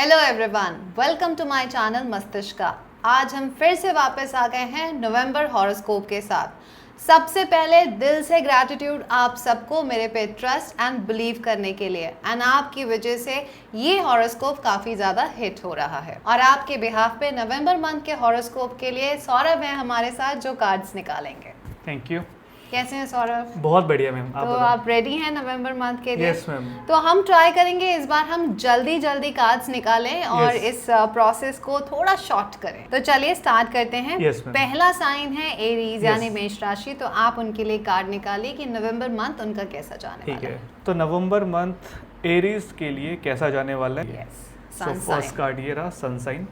Hello everyone, welcome to my channel Mastishka. आज हम फिर से वापस आ गए हैं नवंबर हॉरोस्कोप के साथ। सबसे पहले दिल से ग्रैटिट्यूड आप सबको मेरे पे ट्रस्ट एंड बिलीव करने के लिए, एंड आपकी वजह से ये हॉरोस्कोप काफ़ी ज़्यादा हिट हो रहा है। और आपके बिहाफ पे नवंबर मंथ के हॉरोस्कोप के लिए सौरभ है हमारे साथ जो कार्ड्स निकालेंगे। Thank you. कैसे हैं सौरभ? बहुत बढ़िया मैम। तो आप रेडी हैं नवंबर मंथ के लिए? Yes ma'am. तो हम ट्राई करेंगे इस बार हम जल्दी कार्ड्स निकालें और इस प्रोसेस को थोड़ा शॉर्ट करें। तो चलिए स्टार्ट करते हैं। पहला साइन है एरीज यानी मेष राशि, तो आप उनके लिए कार्ड निकालिए कि नवंबर मंथ उनका कैसा जाने वाला है। तो नवंबर मंथ एरीज के लिए कैसा जाने वाला है? फर्स्ट कार्ड ये रहा, sun sign.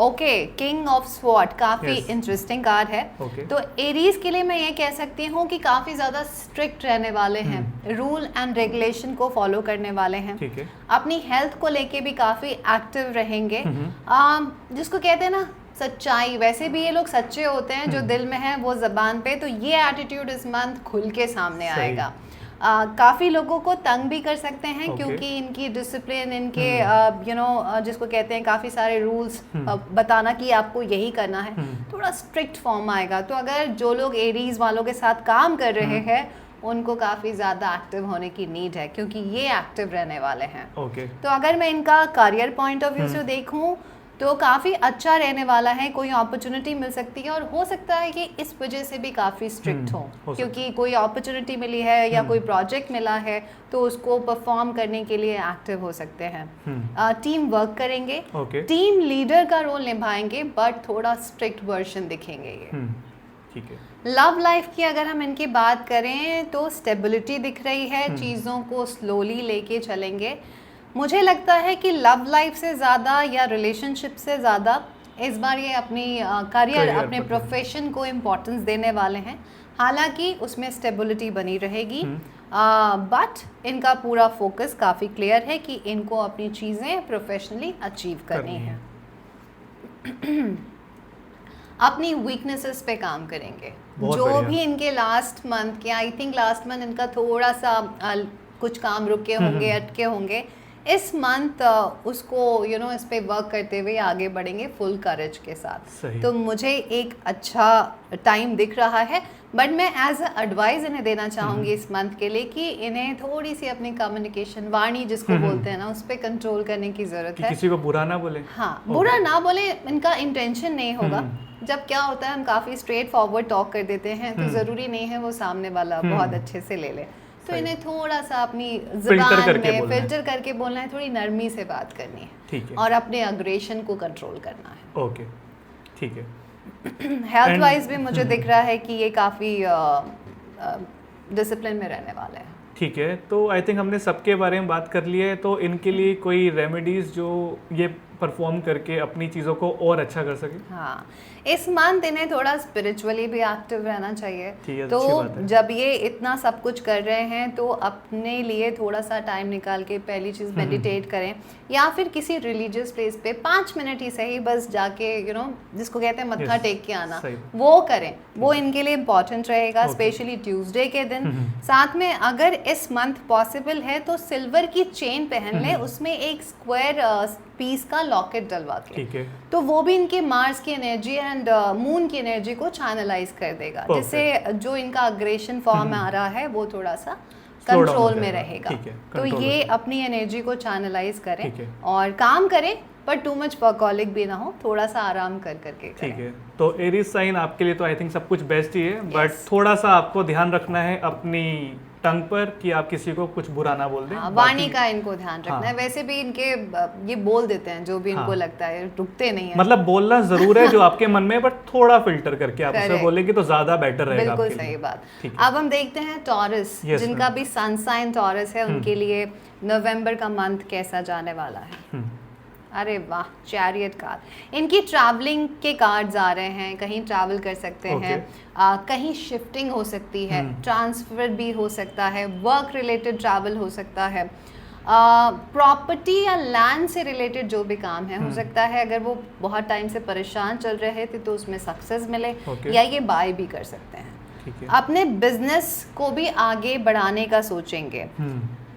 Okay, king of sword काफी इंटरेस्टिंग कार्ड है। तो एरीज के लिए मैं ये कह सकती हूँ कि काफी ज्यादा स्ट्रिक्ट रहने वाले हैं, रूल एंड रेगुलेशन को फॉलो करने वाले हैं। ठीक है। अपनी हेल्थ को लेके भी काफी एक्टिव रहेंगे। जिसको कहते हैं ना सच्चाई, वैसे भी ये लोग सच्चे होते हैं, जो दिल में है वो जबान पे। तो ये एटीट्यूड इस मंथ खुल के सामने आएगा। काफ़ी लोगों को तंग भी कर सकते हैं क्योंकि इनकी डिसिप्लिन, इनके जिसको कहते हैं काफ़ी सारे रूल्स बताना कि आपको यही करना है, थोड़ा स्ट्रिक्ट फॉर्म आएगा। तो अगर जो लोग एरीज वालों के साथ काम कर रहे हैं उनको काफ़ी ज़्यादा एक्टिव होने की नीड है क्योंकि ये एक्टिव रहने वाले हैं। तो अगर मैं इनका करियर पॉइंट ऑफ व्यू से देखूँ तो काफ़ी अच्छा रहने वाला है। कोई अपॉर्चुनिटी मिल सकती है और हो सकता है कि इस वजह से भी काफ़ी स्ट्रिक्ट हो क्योंकि कोई अपॉर्चुनिटी मिली है या कोई प्रोजेक्ट मिला है तो उसको परफॉर्म करने के लिए एक्टिव हो सकते हैं। टीम वर्क करेंगे, टीम लीडर का रोल निभाएंगे, बट थोड़ा स्ट्रिक्ट वर्जन दिखेंगे ये। ठीक है। लव लाइफ की अगर हम इनकी बात करें तो स्टेबिलिटी दिख रही है, चीज़ों को स्लोली लेके चलेंगे। मुझे लगता है कि लव लाइफ से ज़्यादा या रिलेशनशिप से ज़्यादा इस बार ये अपनी करियर, अपने प्रोफेशन को इम्पोर्टेंस देने वाले हैं। हालांकि उसमें स्टेबिलिटी बनी रहेगी, बट इनका पूरा फोकस काफ़ी क्लियर है कि इनको अपनी चीज़ें प्रोफेशनली अचीव करनी है। अपनी वीकनेसेस पे काम करेंगे। जो भी इनके लास्ट मंथ के, आई थिंक लास्ट मंथ इनका थोड़ा सा कुछ काम रुके होंगे, अटके होंगे, इस मंथ उसको इस पे वर्क करते हुए आगे बढ़ेंगे फुल करेज के साथ। तो मुझे एक अच्छा टाइम दिख रहा है, बट मैं एज अ एडवाइस इन्हें देना चाहूँगी इस मंथ के लिए कि इन्हें थोड़ी सी अपनी कम्युनिकेशन, वाणी जिसको बोलते हैं ना, उस पर कंट्रोल करने की ज़रूरत है। किसी को बुरा ना बोले। हाँ, बुरा ना बोले, इनका इंटेंशन नहीं होगा। जब क्या होता है हम काफ़ी स्ट्रेट फॉरवर्ड टॉक कर देते हैं तो ज़रूरी नहीं है वो सामने वाला बहुत अच्छे से ले ले। तो इन्हें थोड़ा सा अपनी ज़ुबान में फिल्टर करके बोलना है, थोड़ी नरमी से बात करनी है। ठीक है। और अपने अग्रेशन को कंट्रोल करना है। ओके, ठीक है। हेल्थ वाइज भी मुझे दिख रहा है कि ये काफ़ी डिसिप्लिन में रहने वाले हैं। ठीक है। तो आई थिंक हमने सबके बारे में बात कर ली है। तो इनके लिए कोई रेमेडीज जो ये परफॉर्म करके अपनी चीज़ों को और अच्छा कर सके? हाँ, इस मंथ इन्हें थोड़ा स्पिरिचुअली भी एक्टिव रहना चाहिए। तो जब ये इतना सब कुछ कर रहे हैं तो अपने लिए थोड़ा सा टाइम निकाल के पहली चीज़ मेडिटेट करें या फिर किसी रिलीजियस प्लेस पे 5 मिनट ही सही बस जाके जिसको कहते हैं मत्था टेक के आना, वो करें। वो इनके लिए इम्पॉर्टेंट रहेगा, स्पेशली ट्यूसडे के दिन। साथ में अगर इस मंथ पॉसिबल है तो सिल्वर की चेन पहन ले, उसमें एक स्क्वायर पीस का लॉकेट डलवा के, तो वो भी इनके मार्स की एनर्जी एंड मून की एनर्जी को चैनलाइज कर देगा, जिससे जो इनका अग्रेशन फॉर्म आ रहा है वो थोड़ा सा कंट्रोल में रहेगा। तो ये अपनी एनर्जी को चैनलाइज करें और काम करें, पर टू मच वर्कहॉलिक भी ना हो, थोड़ा सा आराम करके करें। ठीक है। तो एरीज साइन आपके लिए तो आई थिंक सब कुछ बेस्ट ही है, बट थोड़ा सा आपको ध्यान रखना है अपनी टंग पर कि आप किसी को कुछ बुरा ना बोल दें। वाणी का इनको ध्यान रखना है। वैसे भी इनके ये बोल देते हैं जो भी इनको लगता है, रुकते नहीं है। मतलब बोलना जरूर है जो आपके मन में, बट थोड़ा फिल्टर करके आप उसे बोलेंगे तो ज्यादा बेटर रहेगा। बिल्कुल सही बात। अब हम देखते हैं टॉरस, जिनका भी सन साइन टॉरस है, उनके लिए नवंबर का मंथ कैसा जाने वाला है। अरे वाह, चैरियट कार्ड। इनकी ट्रैवलिंग के कार्ड्स आ रहे हैं, कहीं ट्रैवल कर सकते हैं, कहीं शिफ्टिंग हो सकती है, ट्रांसफर भी हो सकता है, वर्क रिलेटेड ट्रैवल हो सकता है, प्रॉपर्टी या लैंड से रिलेटेड जो भी काम है हो सकता है। अगर वो बहुत टाइम से परेशान चल रहे थे तो उसमें सक्सेस मिले, या ये बाय भी कर सकते हैं। अपने बिजनेस को भी आगे बढ़ाने का सोचेंगे।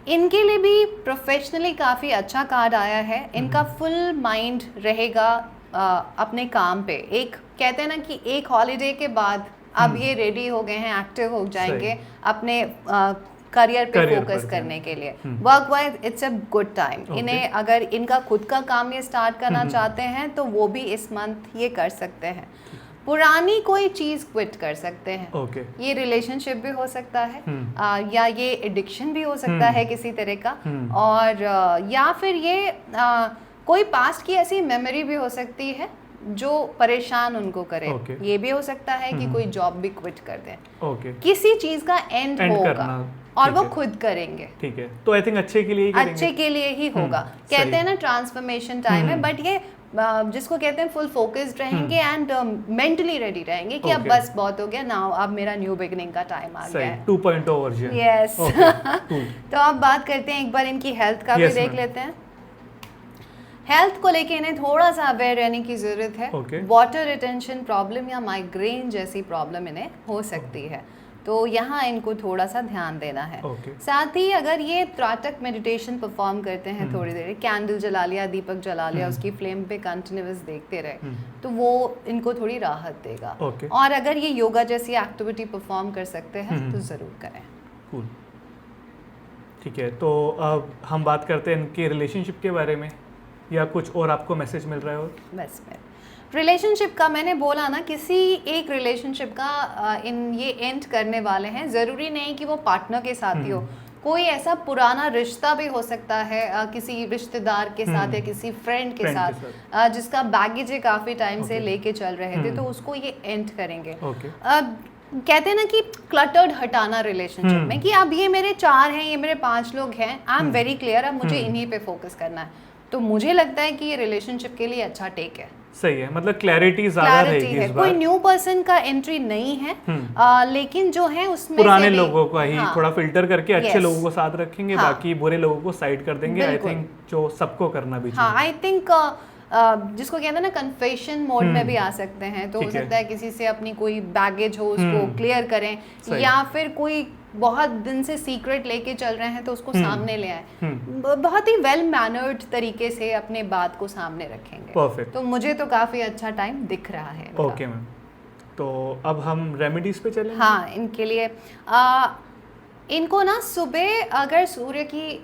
इनके लिए भी प्रोफेशनली काफ़ी अच्छा कार्ड आया है। इनका फुल माइंड रहेगा अपने काम पे। एक कहते हैं ना कि एक हॉलीडे के बाद अब ये रेडी हो गए हैं, एक्टिव हो जाएंगे अपने करियर पे फोकस करने के लिए। Work wise it's a good time. इन्हें अगर इनका खुद का काम ये स्टार्ट करना चाहते हैं तो वो भी इस मंथ ये कर सकते हैं। पुरानी कोई चीज क्विट कर सकते हैं। ये रिलेशनशिप भी हो सकता है या ये एडिक्शन भी हो सकता है किसी तरह का, और या फिर ये कोई पास्ट की ऐसी मेमोरी भी हो सकती है जो परेशान उनको करे। ये भी हो सकता है कि कोई जॉब भी क्विट कर दें। किसी चीज का एंड होगा और वो खुद करेंगे। ठीक है, तो आई थिंक अच्छे के लिए ही होगा। कहते हैं ना ट्रांसफॉर्मेशन टाइम है, बट ये जिसको कहते हैं फुल फोकस्ड रहेंगे एंड मेंटली रेडी रहेंगे कि अब बस बहुत हो गया, नाउ अब मेरा न्यू बिगिनिंग का टाइम आ गया है। 2.0 वर्जन। यस। तो अब बात करते हैं एक बार इनकी हेल्थ का भी देख लेते हैं। हेल्थ को लेके इन्हें थोड़ा सा अवेयर रहने की जरूरत है। वाटर रिटेंशन प्रॉब्लम या माइग्रेन जैसी प्रॉब्लम इन्हें हो सकती है, तो यहाँ इनको थोड़ा सा ध्यान देना है। साथ ही अगर ये त्राटक मेडिटेशन परफॉर्म करते हैं, थोड़ी देर कैंडल जला लिया, दीपक जला लिया, उसकी फ्लेम पे कंटिन्यूअस देखते रहे, तो वो इनको थोड़ी राहत देगा। और अगर ये योगा जैसी एक्टिविटी परफॉर्म कर सकते हैं तो ज़रूर करें। ठीक है, तो अब हम बात करते हैं इनके रिलेशनशिप के बारे में, या कुछ और आपको मैसेज मिल रहा है? और बस रिलेशनशिप का मैंने बोला ना, किसी एक रिलेशनशिप का ये एंड करने वाले हैं। ज़रूरी नहीं कि वो पार्टनर के साथ ही हो, कोई ऐसा पुराना रिश्ता भी हो सकता है किसी रिश्तेदार के साथ या किसी फ्रेंड के साथ जिसका बैगेज काफ़ी टाइम से लेके चल रहे थे, तो उसको ये एंड करेंगे। कहते हैं ना कि क्लटर्ड हटाना रिलेशनशिप में, कि अब ये मेरे 4 हैं, ये मेरे 5 लोग हैं, आई एम वेरी क्लियर, अब मुझे इन्हीं पे फोकस करना है। तो मुझे लगता है कि ये रिलेशनशिप के लिए अच्छा टेक है। सही है, मतलब क्लैरिटी ज़्यादा रहेगी इस बार। कोई न्यू पर्सन का एंट्री नहीं है, लेकिन जो है उसमें पुराने लोगों का ही थोड़ा फिल्टर करके अच्छे लोगों को साथ रखेंगे, बाकी बुरे लोगों को साइड कर देंगे। आई थिंक जो सबको करना भी चाहिए। आई थिंक जिसको कहते हैं ना कन्फेशन मोड में भी आ सकते हैं, तो हो सकता है किसी से अपनी कोई बैगेज हो उसको क्लियर करें, या फिर कोई बहुत दिन से सीक्रेट लेके चल रहे हैं तो उसको सामने ले आए। बहुत ही वेल मैनर्ड तरीके से अपने बात को सामने रखेंगे। परफेक्ट। तो मुझे तो काफी अच्छा टाइम दिख रहा है। ओके मैम, तो अब हम रेमेडीज पे चलेंगे। हाँ, इनके लिए इनको ना सुबह अगर सूर्य की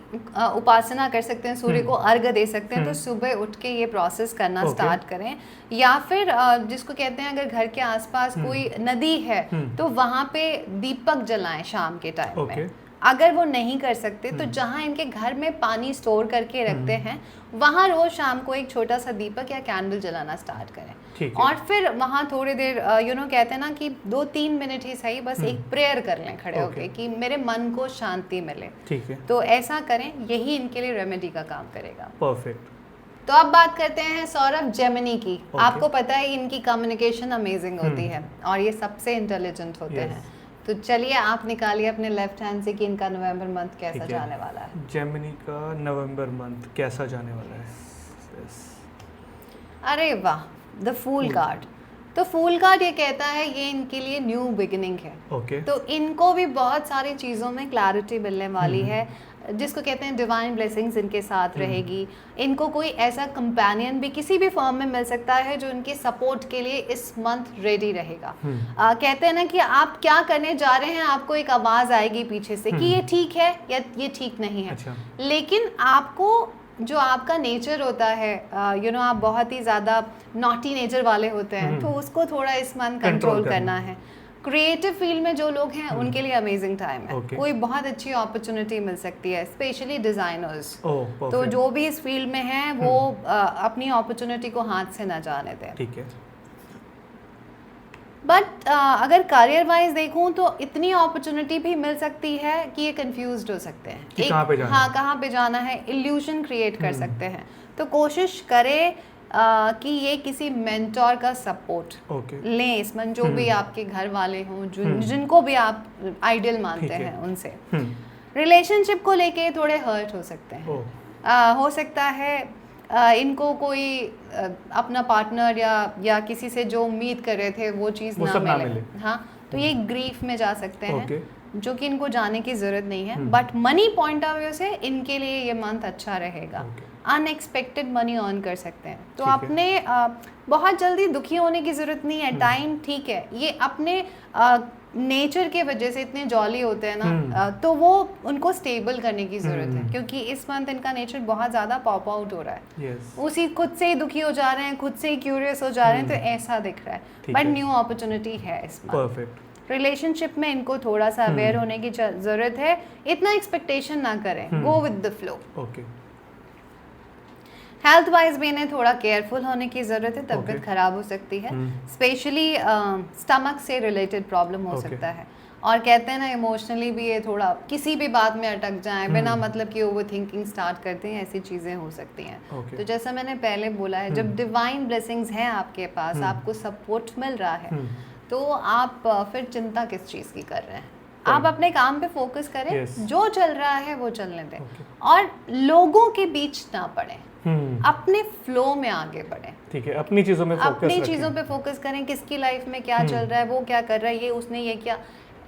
उपासना कर सकते हैं, सूर्य को अर्घ दे सकते हैं, तो सुबह उठ के ये प्रोसेस करना स्टार्ट करें। या फिर जिसको कहते हैं अगर घर के आसपास कोई नदी है तो वहाँ पे दीपक जलाएं शाम के टाइम में। अगर वो नहीं कर सकते तो जहाँ इनके घर में पानी स्टोर करके रखते हैं वहाँ रोज शाम को एक छोटा सा दीपक या कैंडल जलाना स्टार्ट करें। और फिर वहाँ थोड़ी देर कहते हैं ना कि 2-3 मिनट ही सही, बस एक प्रेयर कर लें खड़े होके कि मेरे मन को शांति मिले। ठीक है, तो ऐसा करें, यही इनके लिए रेमेडी का काम करेगा। परफेक्ट। तो अब बात करते हैं सौरभ जेमिनी की। आपको पता है इनकी कम्युनिकेशन अमेजिंग होती है और ये सबसे इंटेलिजेंट होते हैं। तो चलिए आप निकालिए अपने लेफ्ट हैंड से कि इनका नवंबर मंथ कैसा जाने वाला है। जेमिनी का नवंबर मंथ कैसा जाने वाला है? अरे वाह, द फूल कार्ड। तो फूल कार्ड ये कहता है ये इनके लिए न्यू बिगिनिंग है। तो इनको भी बहुत सारी चीज़ों में क्लैरिटी मिलने वाली है, जिसको कहते हैं डिवाइन ब्लेसिंग्स इनके साथ रहेगी। इनको कोई ऐसा कंपेनियन भी किसी भी फॉर्म में मिल सकता है जो इनके सपोर्ट के लिए इस मंथ रेडी रहेगा। कहते हैं ना कि आप क्या करने जा रहे हैं, आपको एक आवाज़ आएगी पीछे से कि ये ठीक है या ये ठीक नहीं है। लेकिन आपको जो आपका नेचर होता है, आप बहुत ही ज़्यादा नॉटी नेचर वाले होते हैं, तो उसको थोड़ा इस मंथ कंट्रोल करना है। क्रिएटिव फील्ड में जो लोग हैं उनके लिए अमेजिंग टाइम है। कोई बहुत अच्छी अपॉर्चुनिटी मिल सकती है, स्पेशली डिजाइनर्स। तो जो भी इस फील्ड में हैं वो अपनी अपॉर्चुनिटी को हाथ से ना जाने दें। ठीक है। बट अगर करियर वाइज देखूं तो इतनी अपॉर्चुनिटी भी मिल सकती है कि ये कंफ्यूज्ड हो सकते हैं कि कहाँ पे जाना है, इल्यूजन क्रिएट कर सकते हैं। तो कोशिश करें कि ये किसी मेंटोर का सपोर्ट लें इसमें, जो भी आपके घर वाले हों, जिनको भी आप आइडियल मानते हैं उनसे। रिलेशनशिप को लेके थोड़े हर्ट हो सकते हैं। हो सकता है इनको कोई अपना पार्टनर या किसी से जो उम्मीद कर रहे थे वो चीज़ ना मिले। हाँ, तो ये ग्रीफ में जा सकते हैं। जो कि इनको जाने की ज़रूरत नहीं है, but money point of view से इनके लिए ये मंथ अच्छा रहेगा। अनएक्सपेक्टेड मनी अर्न कर सकते हैं, तो आपने बहुत जल्दी दुखी होने की ज़रूरत नहीं है। टाइम ठीक है, ये अपने नेचर के वजह से इतने जॉली होते हैं ना, तो वो उनको स्टेबल करने की ज़रूरत है, क्योंकि इस मंथ इनका नेचर बहुत ज़्यादा पॉप आउट हो रहा है। उसी खुद से ही दुखी हो जा रहे हैं, खुद से ही क्यूरियस हो जा रहे हैं, तो ऐसा दिख रहा है। बट न्यू अपॉर्चुनिटी है इस मंथ। रिलेशनशिप में इनको थोड़ा सा अवेयर होने की ज़रूरत है, इतना एक्सपेक्टेशन ना करें, go with the flow. Health wise भी इन्हें थोड़ा केयरफुल होने की ज़रूरत है, तबीयत खराब हो सकती है, स्पेशली स्टमक से रिलेटेड प्रॉब्लम हो सकता है। और कहते हैं ना, इमोशनली भी ये थोड़ा किसी भी बात में अटक जाए, बिना मतलब कि ओवर थिंकिंग स्टार्ट करते हैं, ऐसी चीज़ें हो सकती हैं। तो जैसा मैंने पहले बोला है, जब डिवाइन ब्लेसिंग्स हैं आपके पास, आपको सपोर्ट मिल रहा है, तो आप फिर चिंता किस चीज़ की कर रहे हैं? आप अपने काम पे फोकस करें, जो चल रहा है वो चलने दें, और लोगों के बीच ना पड़े, अपने फ्लो में आगे बढ़े। ठीक है, अपनी चीजों में फोकस अपनी चीजों पे फोकस करें, किसकी लाइफ में क्या चल रहा है, वो क्या कर रहा है, ये उसने ये किया,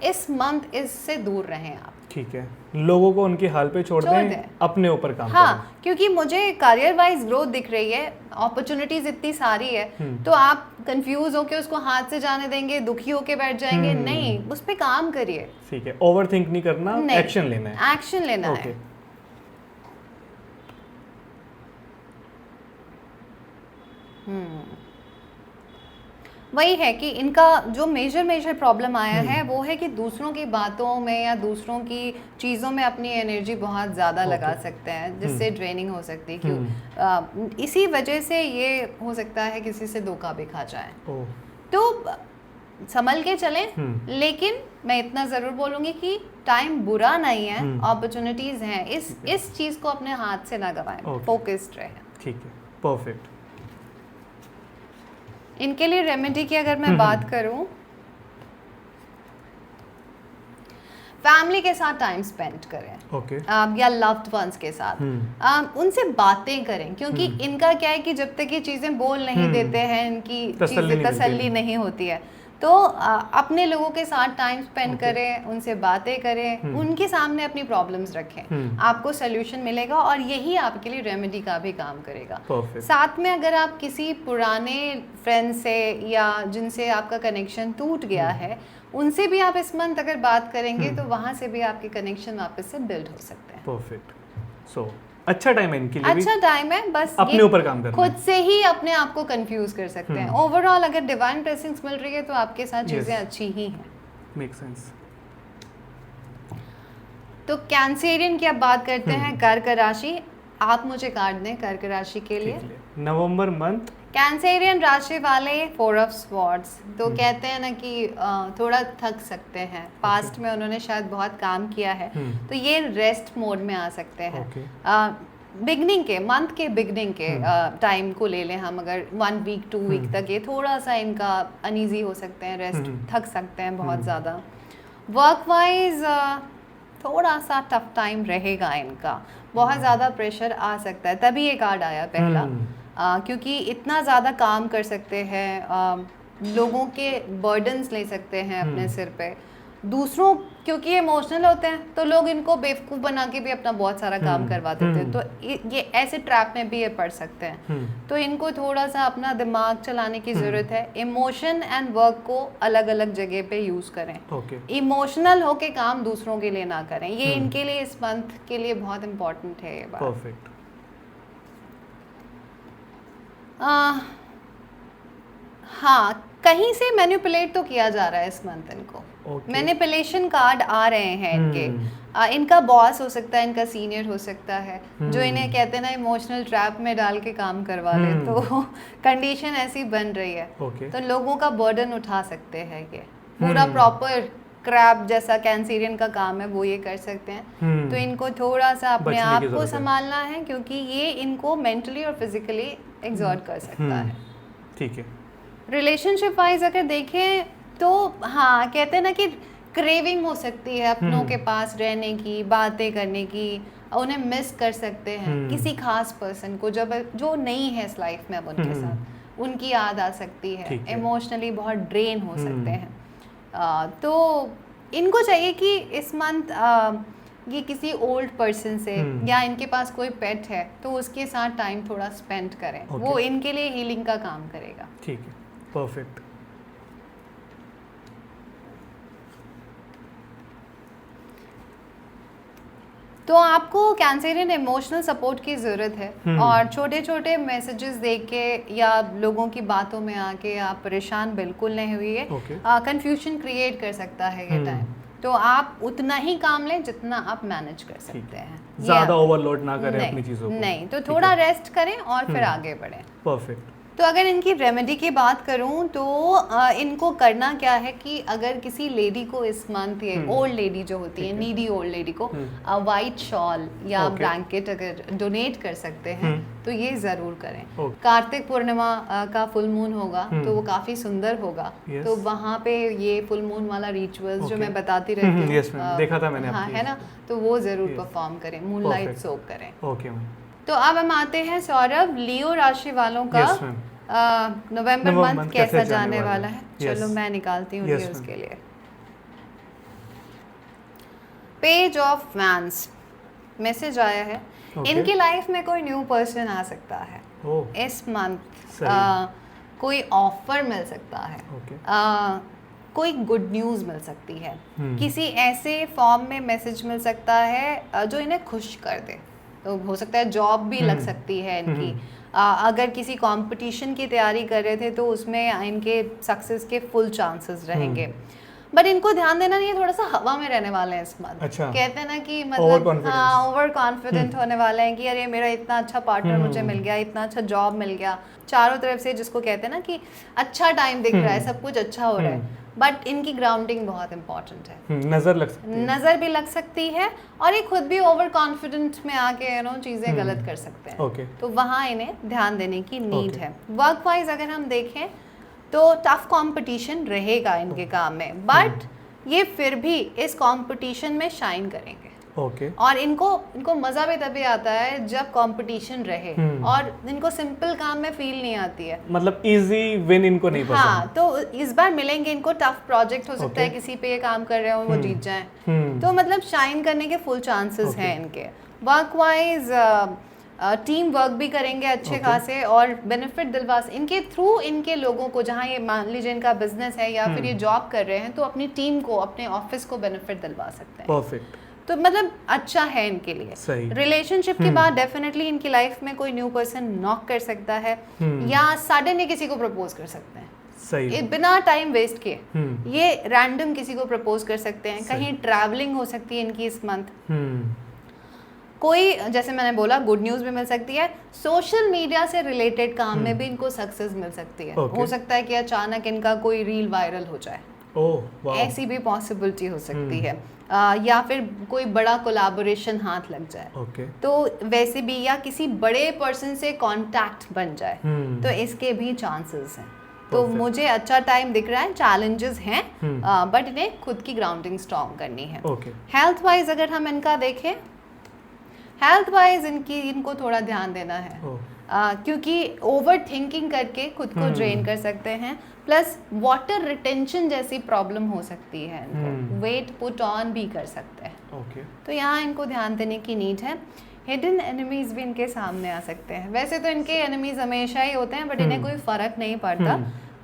इस मंथ इससे दूर रहें आप। ठीक है, लोगों को उनकी हाल पे छोड़ दें, अपने ऊपर काम करें। क्योंकि मुझे करियर वाइज ग्रोथ दिख रही है, अपॉर्चुनिटीज इतनी सारी है, तो आप कंफ्यूज होके उसको हाथ से जाने देंगे, दुखी होके बैठ जाएंगे, नहीं, उस पे काम करिए। ठीक है, ओवर थिंक नहीं करना, एक्शन लेना है। एक्शन लेना है। वही है कि इनका जो मेजर प्रॉब्लम आया है, वो है कि दूसरों की बातों में या दूसरों की चीज़ों में अपनी एनर्जी बहुत ज़्यादा लगा सकते हैं, जिससे ड्रेनिंग हो सकती है। क्यों? इसी वजह से ये हो सकता है किसी से धोखा भी खा जाए। तो संभल के चलें, लेकिन मैं इतना ज़रूर बोलूँगी कि टाइम बुरा नहीं है, अपॉर्चुनिटीज़ हैं, इस चीज़ को अपने हाथ से ना गवाएं, फोकस्ड रहें। ठीक है, परफेक्ट। इनके लिए रेमेडी की अगर मैं बात करूं, फैमिली के साथ टाइम स्पेंड करें, या लव्ड वंस के साथ उनसे बातें करें, क्योंकि इनका क्या है कि जब तक ये चीज़ें बोल नहीं देते हैं, इनकी चीज़ें तसल्ली नहीं होती है, तो अपने लोगों के साथ टाइम स्पेंड करें, उनसे बातें करें, उनके सामने अपनी प्रॉब्लम्स रखें, आपको सोल्यूशन मिलेगा, और यही आपके लिए रेमेडी का भी काम करेगा। साथ में अगर आप किसी पुराने फ्रेंड से या जिनसे आपका कनेक्शन टूट गया है, उनसे भी आप इस मंथ अगर बात करेंगे, तो वहाँ से भी आपके कनेक्शन वापस से बिल्ड हो सकते हैं। परफेक्ट। सो अच्छा टाइम है इनके लिए, अच्छा टाइम है, बस अपने ऊपर काम करना, खुद से ही अपने आप को कंफ्यूज कर सकते हैं। ओवरऑल अगर डिवाइन ब्लेसिंग्स मिल रही है, तो आपके साथ चीजें अच्छी ही हैं। Make sense. तो कैंसेरियन की अब बात करते हैं, कर्क राशि। आप मुझे कार्ड दें कर्क राशि के लिए। नवंबर मंथ कैंसेरियन राशि वाले 4 ऑफ स्वॉर्ड्स, तो कहते हैं ना कि थोड़ा थक सकते हैं, पास्ट में उन्होंने शायद बहुत काम किया है, तो ये रेस्ट मोड में आ सकते हैं। बिगनिंग के मंथ के बिगनिंग के टाइम को ले लें हम, अगर 1 वीक 2 वीक तक ये थोड़ा सा इनका अनईजी हो सकते हैं, रेस्ट थक सकते हैं बहुत ज़्यादा। वर्क वाइज थोड़ा सा टफ टाइम रहेगा इनका, बहुत ज़्यादा प्रेशर आ सकता है, तभी ये कार्ड आया पहला। क्योंकि इतना ज़्यादा काम कर सकते हैं, लोगों के बर्डन्स ले सकते हैं अपने सिर पे, दूसरों, क्योंकि ये इमोशनल होते हैं, तो लोग इनको बेवकूफ़ बना के भी अपना बहुत सारा काम करवा देते हैं, तो ये ऐसे ट्रैप में भी ये पड़ सकते हैं। तो इनको थोड़ा सा अपना दिमाग चलाने की ज़रूरत है, इमोशन एंड वर्क को अलग अलग जगह पे यूज़ करें। इमोशनल होके काम दूसरों के लिए ना करें, ये इनके लिए इस मंथ के लिए बहुत इम्पोर्टेंट है ये बात। परफेक्ट। हाँ, कहीं से मैनिपुलेट तो किया जा रहा है इस मंथ इनको, मैनिपुलेशन कार्ड आ रहे हैं इनके। इनका बॉस हो सकता है, इनका सीनियर हो सकता है, जो इन्हें कहते हैं ना इमोशनल ट्रैप में डाल के काम करवा ले, तो कंडीशन ऐसी बन रही है, तो लोगों का बर्डन उठा सकते हैं ये पूरा प्रॉपर क्रैप जैसा कैंसेरियन का काम है, वो ये कर सकते हैं। तो इनको थोड़ा सा अपने आप को संभालना है, क्योंकि ये इनको मेंटली और फिजिकली एग्जॉर्ट कर सकता है। ठीक है। रिलेशनशिप वाइज अगर देखें तो हाँ, कहते हैं ना कि क्रेविंग हो सकती है अपनों के पास रहने की, बातें करने की, उन्हें मिस कर सकते हैं किसी खास पर्सन को, जब जो नहीं है इस लाइफ में अब उनके साथ, उनकी याद आ सकती है, इमोशनली बहुत ड्रेन हो सकते हैं। तो इनको चाहिए कि इस मंथ ये किसी ओल्ड पर्सन से या इनके पास कोई पेट है तो उसके साथ टाइम थोड़ा स्पेंड करें। वो इनके लिए हीलिंग का काम करेगा। ठीक है, परफेक्ट। तो आपको कैंसरियन इमोशनल सपोर्ट की ज़रूरत है और छोटे छोटे मैसेजेस देख के या लोगों की बातों में आके आप परेशान बिल्कुल नहीं हुई। कंफ्यूजन क्रिएट कर सकता है ये टाइम, तो आप उतना ही काम लें जितना आप मैनेज कर सकते हैं। ज़्यादा ओवरलोड ना करें अपनी चीज़ों को। नहीं, तो थोड़ा रेस्ट करें और फिर आगे बढ़ें। परफेक्ट। तो अगर इनकी रेमेडी की बात करूं तो इनको करना क्या है कि अगर किसी लेडी को इस मंथ ये ओल्ड लेडी जो होती है, नीडी ओल्ड लेडी को वाइट शॉल या ब्लैंकेट अगर डोनेट कर सकते हैं तो ये ज़रूर करें। कार्तिक पूर्णिमा का फुल मून होगा तो वो काफ़ी सुंदर होगा, तो वहाँ पे ये फुल मून वाला रिचुअल्स जो मैं बताती रहती हूँ, देखा था मैंने, हाँ है ना, तो वो ज़रूर परफॉर्म करें, मूनलाइट सोक करें। Okay ma'am. तो अब हम आते हैं सौरभ, लियो राशि वालों का नवंबर मंथ कैसा जाने वाला है। चलो मैं निकालती हूँ लियोस के लिए। पेज ऑफ वैंड्स मैसेज आया है। इनकी लाइफ में कोई न्यू पर्सन आ सकता है इस मंथ। कोई ऑफर मिल सकता है, कोई गुड न्यूज़ मिल सकती है, किसी ऐसे फॉर्म में मैसेज मिल सकता है जो इन्हें खुश कर दे। तो हो सकता है जॉब भी लग सकती है इनकी। अगर किसी कंपटीशन की तैयारी कर रहे थे तो उसमें इनके सक्सेस के फुल चांसेस रहेंगे। बट इनको ध्यान देना नहीं है, थोड़ा सा हवा में रहने वाले हैं इस मंथ। अच्छा। कहते हैं ना कि मतलब ओवर कॉन्फिडेंट होने वाले हैं कि अरे मेरा इतना अच्छा पार्टनर मुझे मिल गया, इतना अच्छा जॉब मिल गया, चारों तरफ से जिसको कहते हैं ना कि अच्छा टाइम दिख रहा है, सब कुछ अच्छा हो रहा है। बट इनकी ग्राउंडिंग बहुत इंपॉर्टेंट है। नजर भी लग सकती है और ये खुद भी ओवर कॉन्फिडेंट में आके चीजें गलत कर सकते हैं। तो वहाँ इन्हें ध्यान देने की नीड है। वर्क वाइज अगर हम देखें तो टफ कंपटीशन रहेगा इनके काम में, बट ये फिर भी इस कंपटीशन में शाइन करेंगे। और इनको मजा भी तभी आता है जब कंपटीशन रहे, और इनको सिंपल काम में फील नहीं आती है, मतलब इजी विन इनको नहीं पसंद। हाँ, तो इस बार मिलेंगे इनको टफ प्रोजेक्ट, हो सकता है किसी पे ये काम कर रहे हो वो जीत जाए, तो मतलब शाइन करने के फुल चांसेस हैं इनके। वर्क वाइज टीम वर्क भी करेंगे अच्छे खासे और बेनिफिट दिलवा इनके थ्रू इनके लोगों को, जहाँ ये मान लीजिए इनका बिजनेस है या फिर ये जॉब कर रहे हैं, तो अपनी टीम को, अपने ऑफिस को बेनिफिट दिलवा सकते हैं। परफेक्ट। तो मतलब अच्छा है इनके लिए। रिलेशनशिप के बाद डेफिनेटली इनकी लाइफ में कोई न्यू पर्सन नॉक कर सकता है या सडनली किसी को प्रपोज कर सकते हैं। सही। बिना टाइम वेस्ट किए ये रैंडम किसी को प्रपोज कर सकते हैं। कहीं ट्रैवलिंग हो सकती है इनकी इस मंथ। कोई, जैसे मैंने बोला, गुड न्यूज़ भी मिल सकती है। सोशल मीडिया से रिलेटेड काम में भी इनको सक्सेस मिल सकती है। हो सकता है कि अचानक इनका कोई रील वायरल हो जाए, ऐसी भी पॉसिबिलिटी हो सकती है। या फिर कोई बड़ा कोलैबोरेशन हाथ लग जाए, तो वैसे भी, या किसी बड़े पर्सन से कांटेक्ट बन जाए, तो इसके भी चांसेस हैं। तो मुझे अच्छा टाइम दिख रहा है। चैलेंजेस हैं बट इन्हें खुद की ग्राउंडिंग स्ट्रॉन्ग करनी है। हेल्थ वाइज अगर हम इनका देखें, हेल्थ वाइज इनको थोड़ा ध्यान देना है, क्योंकि ओवर थिंकिंग करके खुद को ड्रेन कर सकते हैं। प्लस वाटर रिटेंशन जैसी प्रॉब्लम हो सकती है इनको, वेट पुट ऑन भी कर सकते हैं। तो यहाँ इनको ध्यान देने की नीड है। हिडन एनिमीज भी इनके सामने आ सकते हैं। वैसे तो इनके एनिमीज हमेशा ही होते हैं, बट इन्हें कोई फर्क नहीं पड़ता,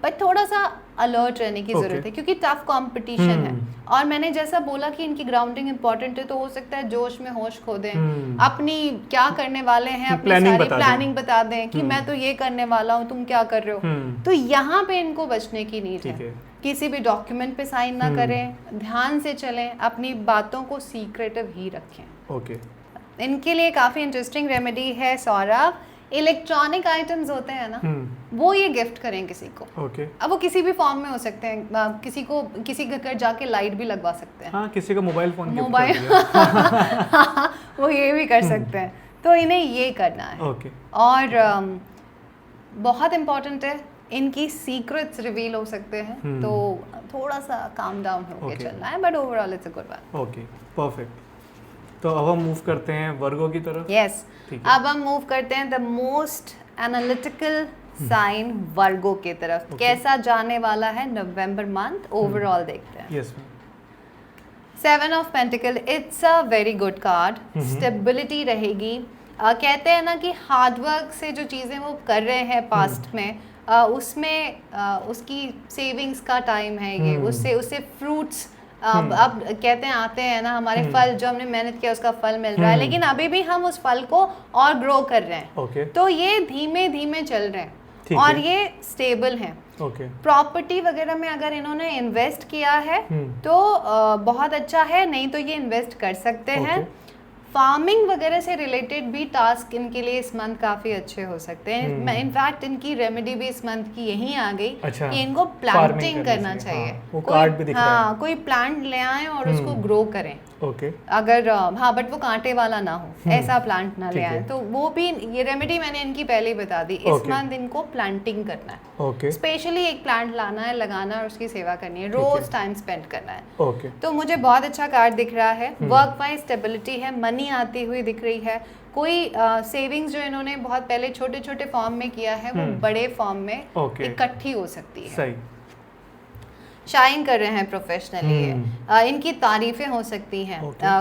बट थोड़ा सा अलर्ट रहने की जरूरत है, क्योंकि टफ कंपटीशन है। और मैंने जैसा बोला कि इनकी ग्राउंडिंग इंपॉर्टेंट है, तो हो सकता है जोश में होश खो दें, अपनी क्या करने वाले हैं अपनी सारी प्लानिंग बता दें कि मैं तो ये करने वाला हूँ, तुम क्या कर रहे हो। तो यहाँ पे इनको बचने की नीड है। किसी भी डॉक्यूमेंट पे साइन ना करें, ध्यान से चलें, अपनी बातों को सीक्रेटिव ही रखें। इनके लिए काफी इंटरेस्टिंग रेमेडी है सौरभ। इलेक्ट्रॉनिक आइटम्स होते हैं ना, वो ये गिफ्ट करें किसी को। अब वो किसी भी फॉर्म में हो सकते हैं। किसी के घर जाके लाइट भी लगवा सकते हैं। किसी का मोबाइल फोन वो ये भी कर सकते हैं। तो इन्हें ये करना है। और बहुत इम्पोर्टेंट है, इनकी सीक्रेट्स रिवील हो सकते हैं, तो थोड़ा सा काम डाउन होके चलना है, but overall it's a good one. Perfect. तो अब हम मूव करते हैं वर्गो की तरफ। यस, अब हम मूव करते हैं द मोस्ट एनालिटिकल साइन वर्गो की तरफ। कैसा जाने वाला है नवंबर मंथ, ओवरऑल देखते हैं। Yes. 7 of pentacle, it's a very good card. Stability रहेगी। कहते हैं ना कि हार्डवर्क से जो चीज़ें वो कर रहे हैं पास्ट में, उसमें उसकी सेविंग्स का टाइम है ये, उससे फ्रूट्स अब कहते हैं आते हैं ना, हमारे फल जो हमने मेहनत किया उसका फल मिल रहा है, लेकिन अभी भी हम उस फल को और ग्रो कर रहे हैं। तो ये धीमे धीमे चल रहे हैं और ये स्टेबल हैं। प्रॉपर्टी वगैरह में अगर इन्होंने इन्वेस्ट किया है तो बहुत अच्छा है, नहीं तो ये इन्वेस्ट कर सकते हैं। फार्मिंग वगैरह से रिलेटेड भी टास्क इनके लिए इस मंथ काफ़ी अच्छे हो सकते हैं। इनफैक्ट इनकी रेमेडी भी इस मंथ की यहीं आ गई कि इनको प्लांटिंग करना चाहिए। वो कार्ड भी दिख रहा है। कोई प्लांट ले आएं और उसको ग्रो करें। अगर बट वो कांटे वाला ना हो, ऐसा प्लांट ना ले आएं। तो वो भी, ये रेमेडी मैंने इनकी पहले ही बता दी। इस मंथ इनको प्लांटिंग करना है। स्पेशली एक प्लांट लाना है, लगाना है और उसकी सेवा करनी है, रोज टाइम स्पेंड करना है। तो मुझे बहुत अच्छा कार्ड दिख रहा है। वर्क वाइज स्टेबिलिटी है, मनी आती हुई दिख रही है। कोई सेविंग्स जो इन्होंने बहुत पहले छोटे छोटे फॉर्म में किया है वो बड़े फॉर्म में इकट्ठी हो सकती है। सही। शाइन कर रहे हैं प्रोफेशनली। इनकी तारीफें हो सकती हैं।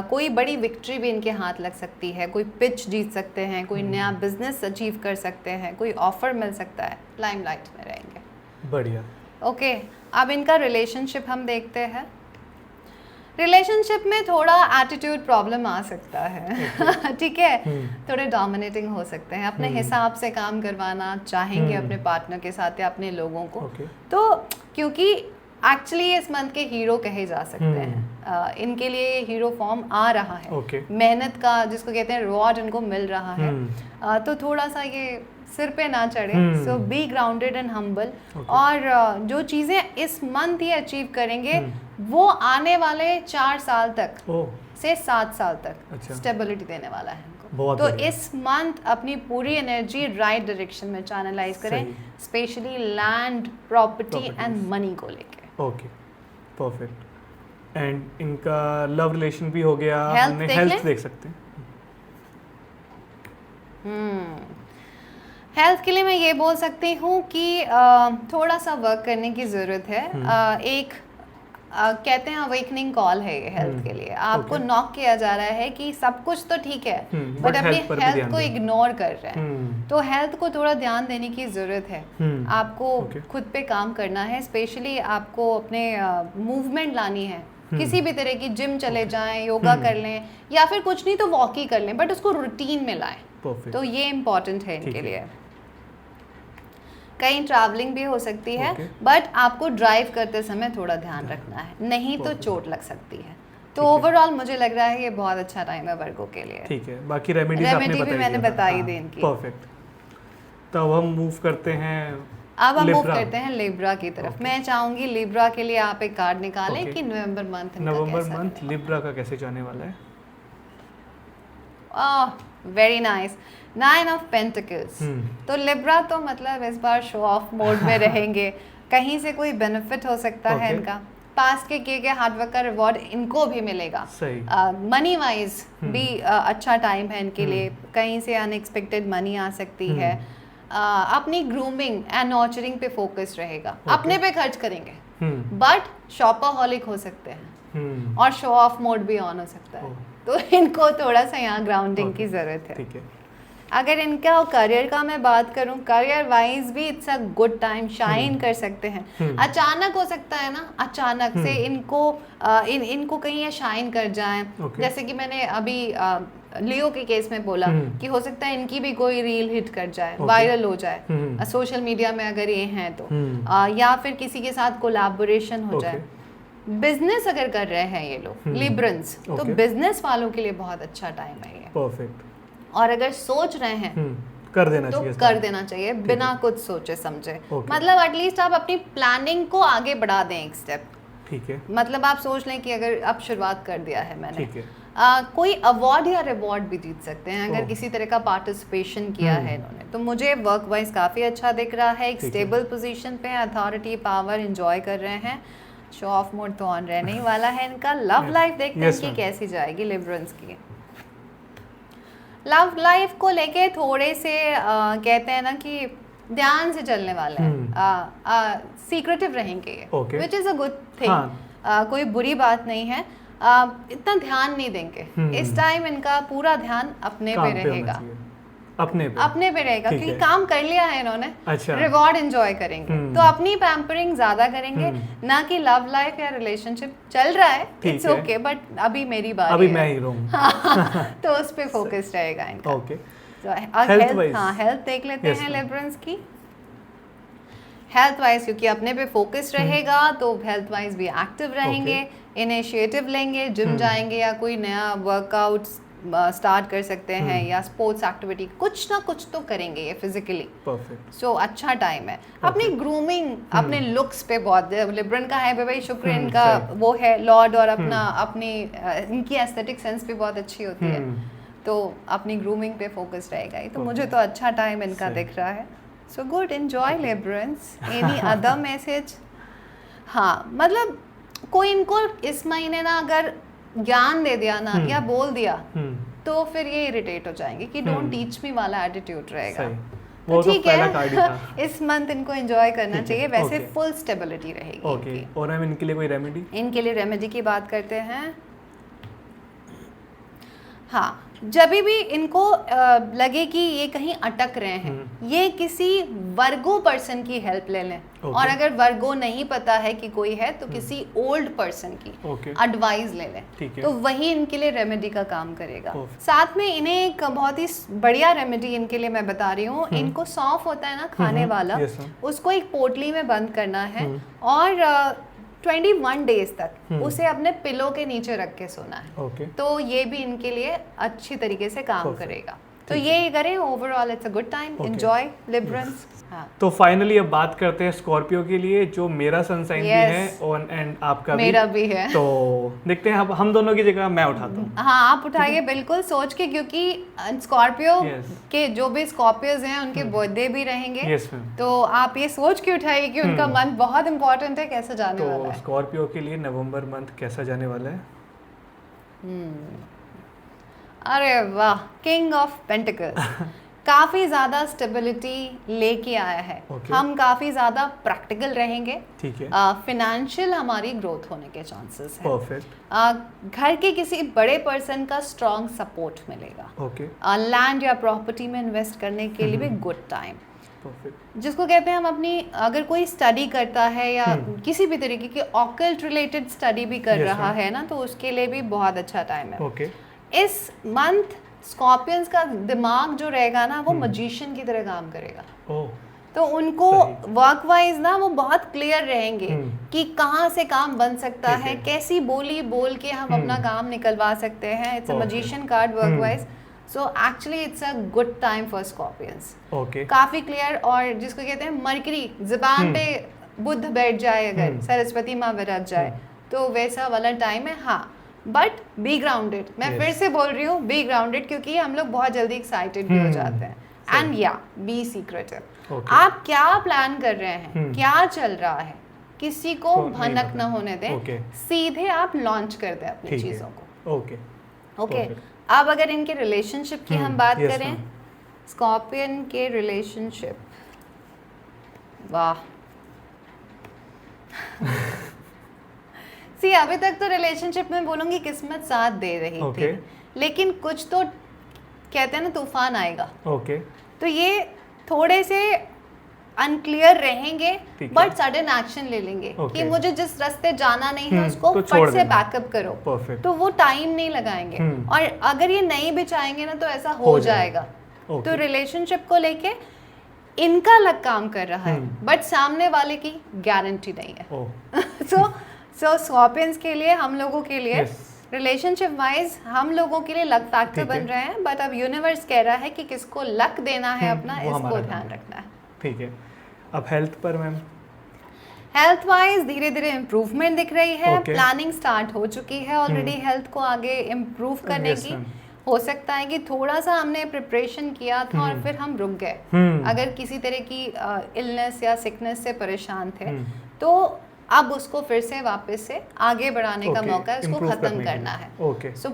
कोई बड़ी विक्ट्री भी इनके हाथ लग सकती है। कोई पिच जीत सकते हैं, कोई नया बिजनेस अचीव कर सकते हैं, कोई ऑफर मिल सकता है। लाइमलाइट में रहेंगे। बढ़िया। ओके, अब इनका रिलेशनशिप हम देखते हैं। रिलेशनशिप में थोड़ा एटीट्यूड प्रॉब्लम आ सकता है। ठीक है, थोड़े डोमिनेटिंग हो सकते हैं, अपने हिसाब से काम करवाना चाहेंगे अपने पार्टनर के साथ या अपने लोगों को। तो क्योंकि एक्चुअली इस मंथ के हीरो कहे जा सकते हैं। इनके लिए हीरो फॉर्म आ रहा है। मेहनत का जिसको कहते हैं रिवॉर्ड इनको मिल रहा है। तो थोड़ा सा ये सिर पे ना चढ़े। सो बी ग्राउंडेड एंड हम्बल। और जो चीज़ें इस मंथ ये अचीव करेंगे वो आने वाले 4 साल तक से 7 साल तक स्टेबिलिटी देने वाला है इनको। तो इस मंथ अपनी पूरी एनर्जी राइट डायरेक्शन में चैनलाइज करें, specially land, property and money को लेके। Okay, perfect. एंड इनका लव रिलेशन भी हो गया, हमने हेल्थ देख सकते हैं। हेल्थ के लिए मैं ये बोल सकती हूँ कि थोड़ा सा वर्क करने की ज़रूरत है। एक कहते हैं अवेकनिंग कॉल है ये हेल्थ के लिए। आपको नॉक किया जा रहा है कि सब कुछ तो ठीक है बट अपनी हेल्थ को इग्नोर कर रहे हैं। तो हेल्थ को थोड़ा ध्यान देने की ज़रूरत है। आपको खुद पे काम करना है। स्पेशली आपको अपने मूवमेंट लानी है। किसी भी तरह की, जिम चले जाएं, योगा कर लें, या फिर कुछ नहीं तो वॉक ही कर लें, बट उसको रूटीन में लाएं। तो ये इम्पॉर्टेंट है इनके लिए। कहीं ट्रैवलिंग भी हो सकती है, बट आपको ड्राइव करते समय थोड़ा ध्यान रखना है, नहीं तो चोट लग सकती है। तो ओवरऑल मुझे लग रहा है ये बहुत अच्छा टाइम है वर्गो के लिए। ठीक है, बाकी रेमेडी भी मैंने बताई दी इनकी। परफेक्ट। तो अब हम मूव करते हैं, अब हम मूव करते हैं लिब्रा की तरफ। मैं चाहूंगी लिब्रा के लिए आप एक कार्ड निकालें कि नवंबर मंथ लिब्रा का कैसे जाने वाला है। Very nice. 9 of pentacles. तो लिब्रा तो मतलब इस बार शो ऑफ मोड में रहेंगे। कहीं से कोई बेनिफिट हो सकता है इनका। पास्ट के किए गए हार्डवर्क का रिवॉर्ड इनको भी मिलेगा। मनी वाइज भी अच्छा टाइम है इनके लिए। कहीं से अनएक्सपेक्टेड मनी आ सकती है। अपनी ग्रूमिंग एंड नर्चरिंग पे फोकस रहेगा। अपने पे खर्च करेंगे, बट शॉपaholic हो सकते हैं और शो ऑफ मोड भी ऑन हो सकता है। तो इनको थोड़ा सा यहाँ ग्राउंडिंग की जरूरत है। ठीक है। अगर इनका करियर का मैं बात करूं, करियर वाइज भी it's a good time, shine कर सकते हैं। अचानक हो सकता है ना, अचानक से इनको कहीं ये शाइन कर जाएं। जैसे कि मैंने अभी लियो के केस में बोला कि हो सकता है इनकी भी कोई रील हिट कर जाए, वायरल हो जाए सोशल मीडिया में अगर ये हैं तो, या फिर किसी के साथ कोलैबोरेशन हो जाए। बिजनेस अगर कर रहे हैं ये लोग लिब्रंस, तो बिजनेस वालों के लिए बहुत अच्छा टाइम है ये। परफेक्ट। और अगर सोच रहे हैं कर देना तो चाहिए, कर देना चाहिए बिना कुछ सोचे समझे। मतलब एटलीस्ट आप अपनी प्लानिंग को आगे बढ़ा दें एक स्टेप। ठीक है। मतलब आप सोच लें कि अगर अब शुरुआत कर दिया है मैंने, ठीक है, कोई अवार्ड या रिवॉर्ड भी जीत सकते हैं अगर किसी तरह का पार्टिसिपेशन किया है इन्होंने। तो मुझे वर्क वाइज काफ़ी अच्छा दिख रहा है। एक स्टेबल पोजीशन पे अथॉरिटी पावर एंजॉय कर रहे हैं। शो ऑफ मोड तो ऑन रहने ही वाला है इनका। लव लाइफ देखते हैं कि कैसी जाएगी लिब्रंस की। लव लाइफ को लेके थोड़े से कहते हैं ना कि ध्यान से चलने वाले हैं। सीक्रेटिव रहेंगे ये, which is a good thing. कोई बुरी बात नहीं है। इतना ध्यान नहीं देंगे। इस टाइम इनका पूरा ध्यान अपने पे रहेगा, अपने पे रहेगा, क्योंकि काम कर लिया है इन्होंने। अच्छा। रिवॉर्ड एंजॉय करेंगे, तो अपनी पैम्परिंग ज्यादा करेंगे, ना कि लव लाइफ या रिलेशनशिप चल रहा है, इट्स ओके, बट अभी मेरी बारी अभी है, मैं ही रहूं। तो उस पे फोकस रहेगा इनका। ओके। हेल्थ देख लेते हैं लिब्रन्स की। हेल्थ वाइज क्योंकि अपने पे फोकस रहेगा, तो हेल्थ वाइज भी एक्टिव रहेंगे, इनिशिएटिव लेंगे, जिम जाएंगे या कोई नया वर्कआउट स्टार्ट कर सकते हैं, या स्पोर्ट्स एक्टिविटी, कुछ ना कुछ तो करेंगे ये फिजिकली। परफेक्ट। सो अच्छा टाइम है। अपनी ग्रूमिंग, अपने लुक्स पे बहुत, लिब्रन का है भाई, शुक्र इनका वो है लॉर्ड, और अपनी इनकी एस्थेटिक सेंस भी बहुत अच्छी होती है, तो अपनी ग्रूमिंग पे फोकस रहेगा ही। तो मुझे तो अच्छा टाइम इनका दिख रहा है। So good, enjoy Librans. Any other message? हाँ, मतलब कोई इनको इस महीने ना अगर ज्ञान दे दिया ना या बोल दिया, तो फिर ये इरिटेट हो जाएंगे कि डोंट टीच मी वाला एटीट्यूड रहेगा। वो तो ठीक है, इस मंथ इनको एंजॉय करना चाहिए। वैसे फुल स्टेबिलिटी रहेगी। ओके। और हम इनके लिए कोई रेमेडी? इनके लिए रेमेडी की बात करते हैं। हाँ, जब भी इनको लगे कि ये कहीं अटक रहे हैं, ये किसी वर्गो पर्सन की हेल्प ले लें। और अगर वर्गो नहीं पता है कि कोई है, तो किसी ओल्ड पर्सन की एडवाइस ले लें, तो वही इनके लिए रेमेडी का काम करेगा। साथ में इन्हें एक बहुत ही बढ़िया रेमेडी इनके लिए मैं बता रही हूँ। इनको सौंफ होता है ना खाने वाला, उसको एक पोटली में बंद करना है, और 21 डेज तक उसे अपने पिलो के नीचे रख के सोना है। तो ये भी इनके लिए अच्छी तरीके से काम करेगा। तो ये करें, overall it's a good time, enjoy Librans. हाँ। तो फाइनली अब बात करते हैं स्कॉर्पियो के लिए, जो मेरा सन साइन भी है और एंड आपका मेरा भी है। तो देखते हैं, अब हम दोनों की जगह मैं उठाता हूँ। हाँ, आप उठाइए बिल्कुल सोच के, क्योंकि स्कॉर्पियो के जो भी स्कॉर्पियोज हैं उनके बर्थडे भी रहेंगे। तो आप ये सोच के उठाइए कि उनका मंथ बहुत इंपॉर्टेंट है, कैसा जाने वाला है। स्कॉर्पियो के लिए नवंबर मंथ कैसा जाने वाला है? अरे वाह, किंग ऑफ पेंटिकल्स। काफी ज्यादा स्टेबिलिटी लेके आया है। हम काफी ज्यादा प्रैक्टिकल रहेंगे। ठीक है। फिनेंशियल हमारी ग्रोथ होने के चांसेस हैं। परफेक्ट। घर के किसी बड़े पर्सन का स्ट्रॉन्ग सपोर्ट मिलेगा। ओके। लैंड या प्रॉपर्टी में इन्वेस्ट करने के लिए भी गुड टाइम। जिसको कहते हैं हम अपनी, अगर कोई स्टडी करता है या किसी भी तरीके की ऑकल्ट रिलेटेड स्टडी भी कर रहा है ना, तो उसके लिए भी बहुत अच्छा टाइम है। ओके। इस मंथ स्कॉर्पियंस का दिमाग जो रहेगा ना, वो मजिशियन की तरह काम करेगा। तो उनको वर्क वाइज ना वो बहुत क्लियर रहेंगे कि कहाँ से काम बन सकता है, कैसी बोली बोल के हम अपना काम निकलवा सकते हैं। It's a magician card work wise. So actually it's a good time for scorpions. काफी क्लियर, और जिसको कहते हैं मरकरी जुबान पे बुध बैठ जाए, अगर सरस्वती माँ विराज जाए, तो वैसा वाला टाइम है। हाँ, बट बी ग्राउंडेड। मैं फिर से बोल रही हूँ, बी ग्राउंडेड, क्योंकि हम लोग बहुत जल्दी एक्साइटेड भी हो जाते हैं। एंड या बी सीक्रेटिव। आप क्या प्लान कर रहे हैं, क्या चल रहा है, किसी को भनक न होने दें। सीधे आप लॉन्च कर दें अपनी चीजों को। ओके। अब अगर इनके रिलेशनशिप की हम बात करें, स्कॉर्पियन के रिलेशनशिप, वाह सी, अभी तक तो रिलेशनशिप में बोलूंगी किस्मत साथ दे रही थी, लेकिन कुछ तो कहते हैं ना तूफान आएगा। तो ये थोड़े से अनक्लियर रहेंगे, बट सडन एक्शन ले लेंगे कि मुझे जिस रास्ते जाना नहीं है उसको फट से बैकअप करो। तो वो टाइम नहीं लगाएंगे, और अगर ये नहीं भी चाहेंगे ना, तो ऐसा हो जाएगा। तो रिलेशनशिप को लेके इनका लग काम कर रहा है, बट सामने वाले की गारंटी नहीं है। सो स्कॉर्पियंस के लिए, हम लोगों के लिए रिलेशनशिप वाइज हम लोगों के लिए लक फैक्टर बन रहे हैं, बट अब यूनिवर्स कह रहा है कि किसको लक देना है अपना, इसको ध्यान रखना है। ठीक है। अब हेल्थ पर मैम? हेल्थ वाइज धीरे धीरे इम्प्रूवमेंट दिख रही है। प्लानिंग स्टार्ट हो चुकी है ऑलरेडी हेल्थ को आगे इम्प्रूव करने की। हो सकता है कि थोड़ा सा हमने प्रिपरेशन किया था और फिर हम रुक गए। अगर किसी तरह की इलनेस या सिकनेस से परेशान थे, तो अब उसको फिर से वापस से आगे बढ़ाने का मौका है, उसको खत्म करना है। सो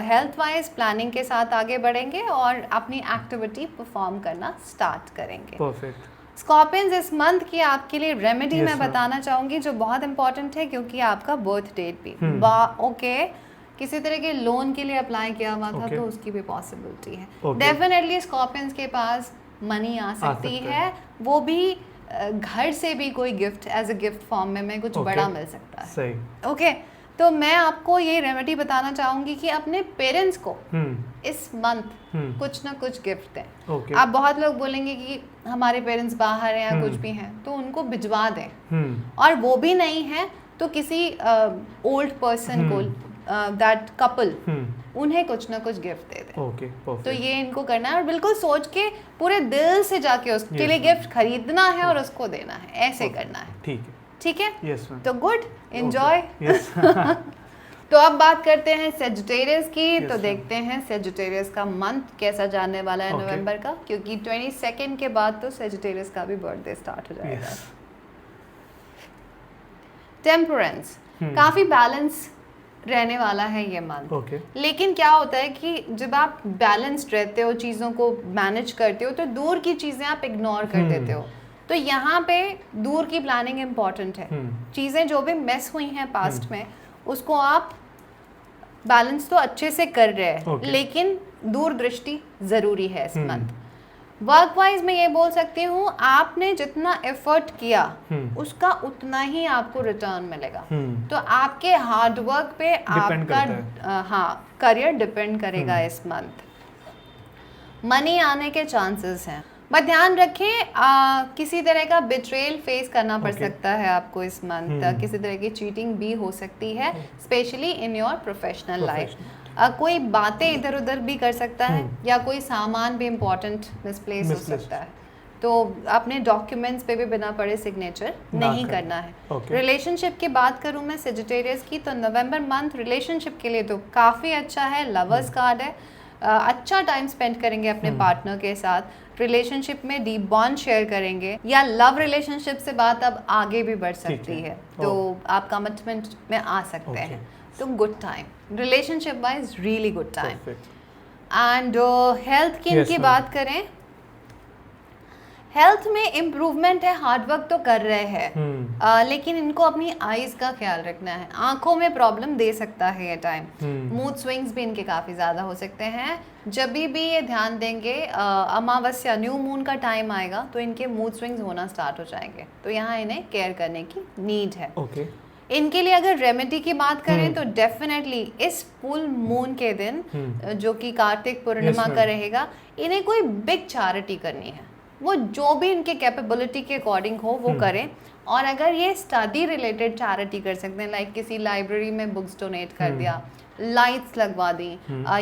हेल्थ वाइज प्लानिंग के साथ आगे बढ़ेंगे और अपनी एक्टिविटी परफॉर्म करना स्टार्ट करेंगे। परफेक्ट। स्कॉर्पियंस, इस मंथ की आपके लिए रेमेडी मैं बताना चाहूंगी जो बहुत इंपॉर्टेंट है, क्योंकि आपका बर्थ डेट भी ओके किसी तरह के लोन के लिए अप्लाई किया हुआ था Okay. तो उसकी भी पॉसिबिलिटी है। Okay. डेफिनेटली स्कॉर्पियंस के पास मनी आ सकती सकता है, वो भी घर से भी कोई gift as a gift form में कुछ Okay. बड़ा मिल सकता है। सही। ओके तो मैं आपको ये रेमेडी बताना चाहूँगी कि अपने पेरेंट्स को इस मंथ कुछ ना कुछ गिफ्ट दें। Okay. आप बहुत लोग बोलेंगे कि हमारे पेरेंट्स बाहर हैं या कुछ भी हैं, तो उनको भिजवा दें। और वो भी नहीं है तो किसी ओल्ड पर्सन को, दैट कपल, उन्हें कुछ ना कुछ गिफ्ट दे दें। ओके तो ये इनको करना है और बिल्कुल सोच के पूरे दिल से जाके उसके लिए गिफ्ट खरीदना है और उसको देना है, ऐसे करना है। ठीक है। ठीक है? Yes ma'am. तो गुड, एंजॉय। यस। तो अब बात करते हैं सेजिटेरियस की। Yes, तो ma'am. देखते हैं सेजिटेरियस का मंथ कैसा जाने वाला है Okay. नवंबर का, क्योंकि 22 के बाद तो सेजिटेरियस का भी बर्थडे स्टार्ट हो जाएगा। यस। टेम्परेंस, काफी बैलेंस रहने वाला है ये मंथ। ओके। लेकिन क्या होता है कि जब आप बैलेंस्ड रहते हो, चीज़ों को मैनेज करते हो, तो दूर की चीज़ें आप इग्नोर कर देते हो। तो यहाँ पे दूर की प्लानिंग इम्पॉर्टेंट है। चीज़ें जो भी मिस हुई हैं पास्ट में, उसको आप बैलेंस तो अच्छे से कर रहे हैं, Okay. लेकिन दूरदृष्टि ज़रूरी है इस मंथ। वर्क वाइज मैं ये बोल सकती हूँ, आपने जितना एफर्ट किया उसका उतना ही आपको रिटर्न मिलेगा। तो आपके हार्ड वर्क पे आपका हाँ करियर डिपेंड करेगा इस मंथ। मनी आने के चांसेस हैं, बट ध्यान रखें किसी तरह का बिट्रेल फेस करना पड़ सकता है आपको इस मंथ। किसी तरह की चीटिंग भी हो सकती है, specially in your professional life. कोई बातें इधर उधर भी कर सकता है, या कोई सामान भी इम्पोर्टेंट मिसप्लेस हो सकता है। तो अपने डॉक्यूमेंट्स पे भी बिना पढ़े सिग्नेचर नहीं करना है। रिलेशनशिप की बात करूँ मैं सेजिटेरियस की, तो नवंबर मंथ रिलेशनशिप के लिए तो काफ़ी अच्छा है। लवर्स कार्ड है, अच्छा टाइम स्पेंड करेंगे अपने पार्टनर के साथ, रिलेशनशिप में डीप बॉन्ड शेयर करेंगे, या लव रिलेशनशिप से बात अब आगे भी बढ़ सकती है, तो आप कमिटमेंट में आ सकते हैं। तो good time, relationship wise really good time. And health की इनकी बात करें, हेल्थ में इम्प्रूवमेंट है, हार्ड वर्क तो कर रहे हैं, लेकिन इनको अपनी आईज का ख्याल रखना है। आंखों में प्रॉब्लम दे सकता है ये टाइम। मूड स्विंग्स भी इनके काफ़ी ज़्यादा हो सकते हैं। जब भी ये ध्यान देंगे, अमावस्या न्यू मून का टाइम आएगा तो इनके मूड स्विंग्स होना स्टार्ट हो जाएंगे, तो यहाँ इन्हें केयर करने की नीड है। इनके लिए अगर रेमेडी की बात करें तो डेफिनेटली इस फुल मून के दिन, जो कि कार्तिक पूर्णिमा का रहेगा, इन्हें कोई बिग चैरिटी करनी है। वो जो भी इनके कैपेबिलिटी के अकॉर्डिंग हो वो करें। और अगर ये स्टडी रिलेटेड चैरिटी कर सकते हैं, लाइक किसी लाइब्रेरी में बुक्स डोनेट कर दिया, लाइट्स लगवा दी,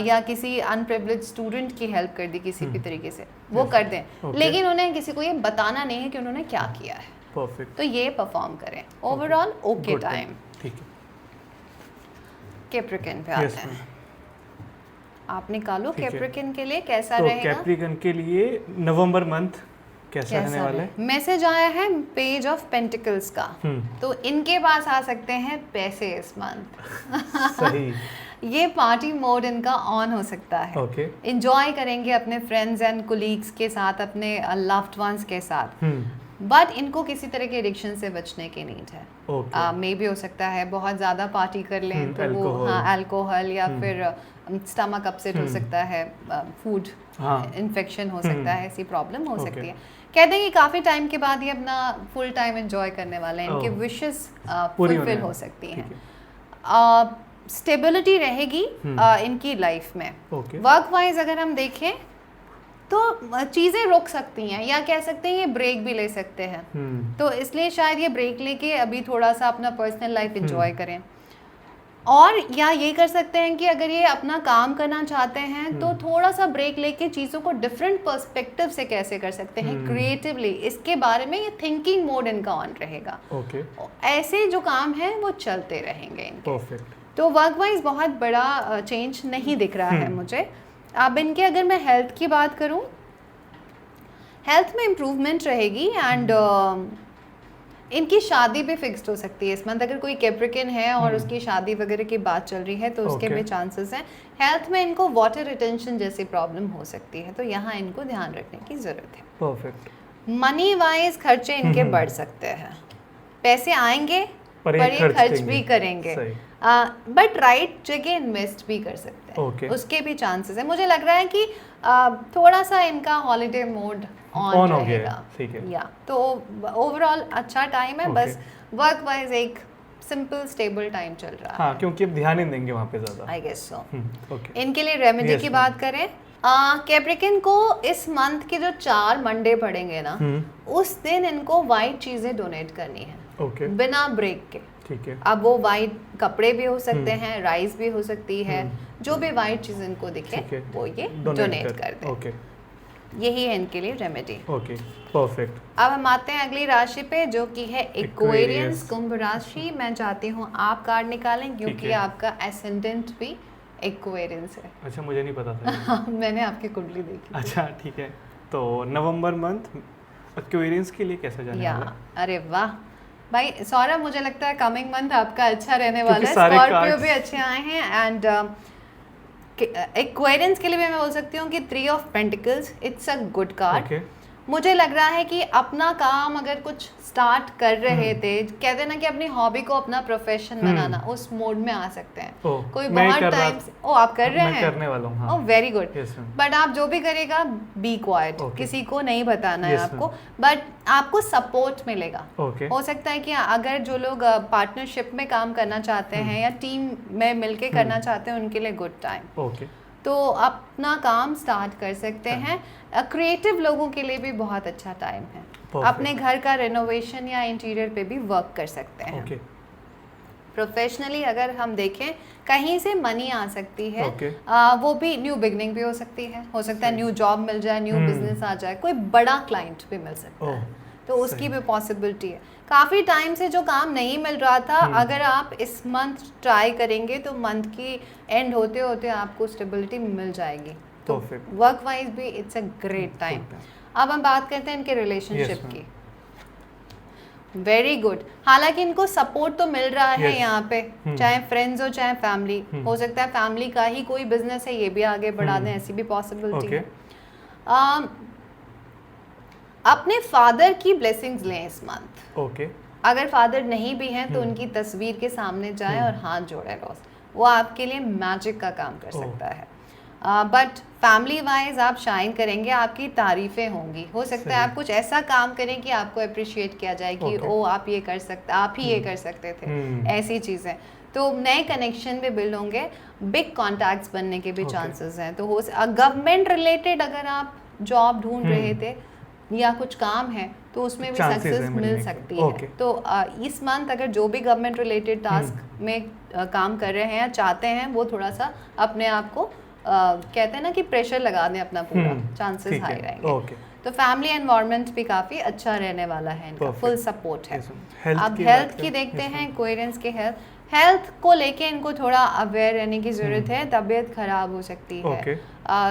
या किसी अनप्रिविलेज्ड स्टूडेंट की हेल्प कर दी किसी भी तरीके से, वो कर दें। लेकिन उन्हें किसी को ये बताना नहीं है कि उन्होंने क्या किया है। परफेक्ट। तो ये परफॉर्म करें। Overall okay time. ठीक है। कैप्रिकन पे आते हैं। आप निकालो कैप्रिकन के लिए कैसा तो रहेगा। कैप्रिकन के लिए नवंबर मंथ कैसा रहने वाला है? मैसेज आया है पेज ऑफ पेंटिकल्स का, तो इनके पास आ सकते हैं पैसे इस मंथ। सही। ये पार्टी मोड इनका ऑन हो सकता है। ओके। एंजॉय करेंगे अपने फ्रेंड्स एंड कोलीग्स के साथ, अपने लव्ड वंस के साथ। बट इनको किसी तरह के एडिक्शन से बचने की नीड है। मे भी हो सकता है बहुत ज़्यादा पार्टी कर लें तो वो, हाँ, अल्कोहल, या फिर स्टमक अपसेट हो सकता है, फूड इन्फेक्शन हो सकता है, ऐसी प्रॉब्लम हो सकती है। कहते हैं कि काफ़ी टाइम के बाद ये अपना फुल टाइम एंजॉय करने वाले हैं, इनके विशेस फुलफिल हो सकती हैं। स्टेबिलिटी रहेगी इनकी लाइफ में। वर्क वाइज अगर हम देखें तो चीज़ें रुक सकती हैं, या कह सकते हैं ये ब्रेक भी ले सकते हैं। तो इसलिए शायद ये ब्रेक लेके अभी थोड़ा सा अपना पर्सनल लाइफ एंजॉय करें। और या ये कर सकते हैं कि अगर ये अपना काम करना चाहते हैं तो थोड़ा सा ब्रेक लेके चीज़ों को डिफरेंट पर्सपेक्टिव से कैसे कर सकते हैं क्रिएटिवली, इसके बारे में ये थिंकिंग मोड इनका ऑन रहेगा। ऐसे जो काम है वो चलते रहेंगे इनके। तो वर्क वाइज बहुत बड़ा चेंज नहीं दिख रहा है मुझे। अब इनके अगर मैं हेल्थ की बात करूं, हेल्थ में इम्प्रूवमेंट रहेगी। एंड इनकी शादी भी फिक्स्ड हो सकती है इस मंथ। अगर कोई कैप्रिकन है और उसकी शादी वगैरह की बात चल रही है तो उसके भी चांसेस हैं। हेल्थ में इनको वाटर रिटेंशन जैसी प्रॉब्लम हो सकती है, तो यहाँ इनको ध्यान रखने की ज़रूरत है। परफेक्ट। मनी वाइज खर्चे इनके बढ़ सकते हैं, पैसे आएंगे पर ये खर्च भी करेंगे। बट राइट जगह इन्वेस्ट भी कर सकते हैं। Okay. उसके भी चांसेस है। मुझे लग रहा है कि थोड़ा सा इनका हॉलीडे मोड ऑन हो गया रहेगा। है, ठीक है। या तो ओवरऑल अच्छा टाइम है। Okay. बस वर्क वाइज एक सिंपल स्टेबल टाइम चल रहा है। हाँ, क्योंकि अब ध्यान ही नहीं देंगे वहाँ पे ज़्यादा। I guess so. ओके। इनके लिए रेमेडी Yes, की ma'am. बात करें, कैप्रिकन को इस मंथ के जो 4 मंडे पड़ेंगे ना, उस दिन इनको वाइट चीजें डोनेट करनी है ओके, बिना ब्रेक के। ठीक है। अब वो वाइट कपड़े भी हो सकते हैं, राइस भी हो सकती है, जो भी वाइट चीज इनको दिखे ठीक है। वो ये डोनेट कर दें। ओके, यही है इनके लिए रेमेडी। Okay, perfect. अब हम आते हैं अगली राशि पे, जो कि है एक्वेरियंस, कुंभ राशि। मैं चाहती हूँ आप कार्ड निकालें क्योंकि है। आपका एसेंडेंट भी एक्वेरियंस है। अच्छा, मुझे नहीं पता था। मैंने आपकी कुंडली देखी। अच्छा, ठीक है। तो नवंबर मंथ एक्वेरियंस के लिए कैसा जाने या वाला है? अरे वाह भाई सौरभ, मुझे लगता है कमिंग मंथ आपका अच्छा रहने क्योंकि वाला है। सारे स्कॉर्पियो cards- भी अच्छे आए हैं। एंड एक्वेरियंस के लिए भी मैं बोल सकती हूँ कि 3 of pentacles, it's a good card. Okay, मुझे लग रहा है कि अपना काम अगर कुछ स्टार्ट कर रहे थे, कहते हैं ना कि अपनी हॉबी को अपना प्रोफेशन बनाना, उस मोड में आ सकते हैं। ओह, कोई मैं बहुत कर रहा टाइम से ओ आप कर रहे मैं हैं, करने वाला हूँ, हाँ। Oh very good. Yes, ma'am. But आप जो भी करेगा बी क्वाइट, Okay. किसी को नहीं बताना है Yes, आपको, बट आपको सपोर्ट मिलेगा। ओके, हो सकता है कि अगर जो लोग पार्टनरशिप में काम करना चाहते हैं या टीम में मिलके करना चाहते हैं, उनके लिए गुड टाइम। ओके, तो अपना काम स्टार्ट कर सकते हैं। क्रिएटिव लोगों के लिए भी बहुत अच्छा टाइम है। Perfect. अपने घर का रेनोवेशन या इंटीरियर पे भी वर्क कर सकते हैं। ओके, प्रोफेशनली अगर हम देखें, कहीं से मनी आ सकती है। Okay. वो भी न्यू बिगनिंग भी हो सकती है। हो सकता है न्यू जॉब मिल जाए, न्यू बिजनेस आ जाए, कोई बड़ा क्लाइंट भी मिल सकता है। ओह, तो उसकी भी पॉसिबिलिटी है। काफ़ी टाइम से जो काम नहीं मिल रहा था, अगर आप इस मंथ ट्राई करेंगे तो मंथ की एंड होते होते आपको स्टेबिलिटी मिल जाएगी। तो Perfect. वर्क वाइज भी इट्स अ ग्रेट टाइम। अब हम बात करते हैं इनके रिलेशनशिप ma'am. की। Very good. हालांकि इनको सपोर्ट तो मिल रहा है Yes. यहाँ पे, चाहे फ्रेंड्स हो चाहे फैमिली। हो सकता है फैमिली का ही कोई बिजनेस है, ये भी आगे बढ़ा दें, ऐसी भी पॉसिबिलिटी ओके, है। अपने फादर की ब्लेसिंग्स लें इस मंथ। ओके, अगर फादर नहीं भी हैं तो उनकी तस्वीर के सामने जाएं और हाथ जोड़े रोज। वो आपके लिए मैजिक का काम कर सकता है। बट फैमिली वाइज आप शाइन करेंगे, आपकी तारीफें होंगी। हो सकता है आप कुछ ऐसा काम करें कि आपको अप्रिशिएट किया जाए कि Okay. ओ आप ये कर सकते, आप ही ये कर सकते थे। ऐसी चीज़ें तो नए कनेक्शन भी बिल्ड होंगे, बिग कॉन्टैक्ट्स बनने के भी Okay. चांसेस हैं। तो हो गवर्नमेंट रिलेटेड अगर आप जॉब ढूंढ रहे थे या कुछ काम है तो उसमें भी Chances सक्सेस हैं मिल मिलने के। सकती है। Okay. तो इस मंथ अगर जो भी गवर्नमेंट रिलेटेड टास्क में काम कर रहे हैं या चाहते हैं, वो थोड़ा सा अपने आप को कहते हैं ना कि प्रेशर लगा दें अपना पूरा, चांसेस ठीक हाई है, रहेंगे। ओके। तो फैमिली एनवायरनमेंट भी काफ़ी अच्छा रहने वाला है इनका, Perfect. फुल सपोर्ट है। Yes, ma'am. अब की हेल्थ बात की करें? देखते Yes, हैं, ma'am. कोहेरेंस के हेल्थ को लेके इनको थोड़ा अवेयर रहने की ज़रूरत है। तबीयत खराब हो सकती है, Okay.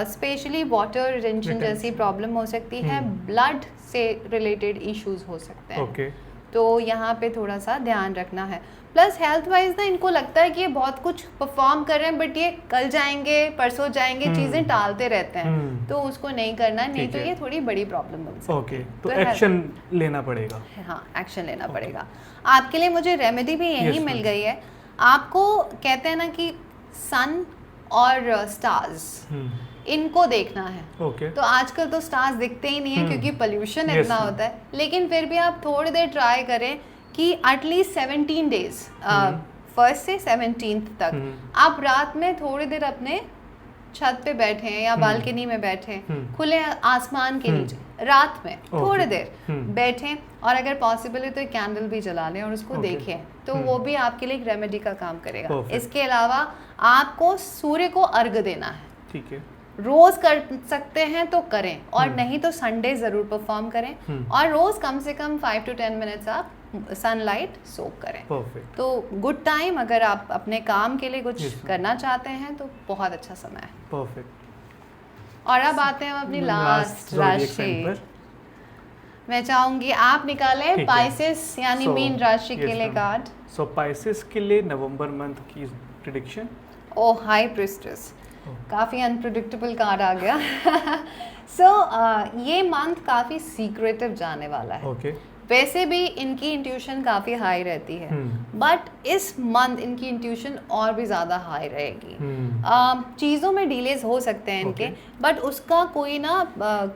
स्पेशली वाटर रिटेंशन जैसी प्रॉब्लम हो सकती है, ब्लड से रिलेटेड इश्यूज हो सकते हैं। ओके, तो यहाँ पे थोड़ा सा ध्यान रखना है। प्लस हेल्थ वाइज ना इनको लगता है कि ये बहुत कुछ परफॉर्म कर रहे हैं, बट ये कल जाएंगे परसों जाएंगे, चीज़ें टालते रहते हैं। तो उसको नहीं करना, नहीं ठीक तो है। ये थोड़ी बड़ी प्रॉब्लम बन सकती ओके, है। तो health- एक्शन लेना पड़ेगा। हाँ, एक्शन लेना पड़ेगा। आपके लिए मुझे रेमेडी भी यही Yes, मिल ma'am. गई है। आपको कहते हैं ना कि सन और स्टार्स, इनको देखना है। ओके, तो आजकल तो स्टार्स दिखते ही नहीं है क्योंकि पोल्यूशन Yes, इतना ma'am. होता है। लेकिन फिर भी आप थोड़ी देर ट्राई करें कि एटलीस्ट 17 डेज, 1 से 17 तक आप रात में थोड़ी देर अपने छत पे बैठे या बालकनी में बैठे, खुले आसमान के नीचे रात में थोड़ी देर बैठें, और अगर पॉसिबल है तो एक कैंडल भी जला लें और उसको देखें, तो वो भी आपके लिए एक रेमेडी का काम करेगा। Perfect. इसके अलावा आपको सूर्य को अर्घ देना है। ठीक है, रोज कर सकते हैं तो करें, और नहीं तो संडे जरूर परफॉर्म करें, और रोज कम से कम 5 to 10 मिनट्स आप सनलाइट सोक करें। परफेक्ट, तो गुड टाइम, अगर आप अपने काम के लिए कुछ Yes, ma'am. करना चाहते हैं तो बहुत अच्छा समय है। परफेक्ट। और अब आते हैं हम अपनी लास्ट zodiac राशि। sign पर। मैं चाहूंगी आप निकालें ठीक है। पाइसेस यानी So, मीन राशि के yes, लिए ma'am. कार्ड। सो पाइसेस के लिए नवंबर मंथ की प्रिडिक्शन। ओ हाई प्रिस्टेस, काफ़ी अनप्रिडिक्टेबल कार्ड आ गया। सो ये मंथ काफ़ी सीक्रेटिव जाने वाला है। ओके, वैसे भी इनकी इंट्यूशन काफ़ी हाई रहती है, बट इस मंथ इनकी इंट्यूशन और भी ज़्यादा हाई रहेगी। चीज़ों में डिलेज हो सकते हैं इनके, बट उसका कोई ना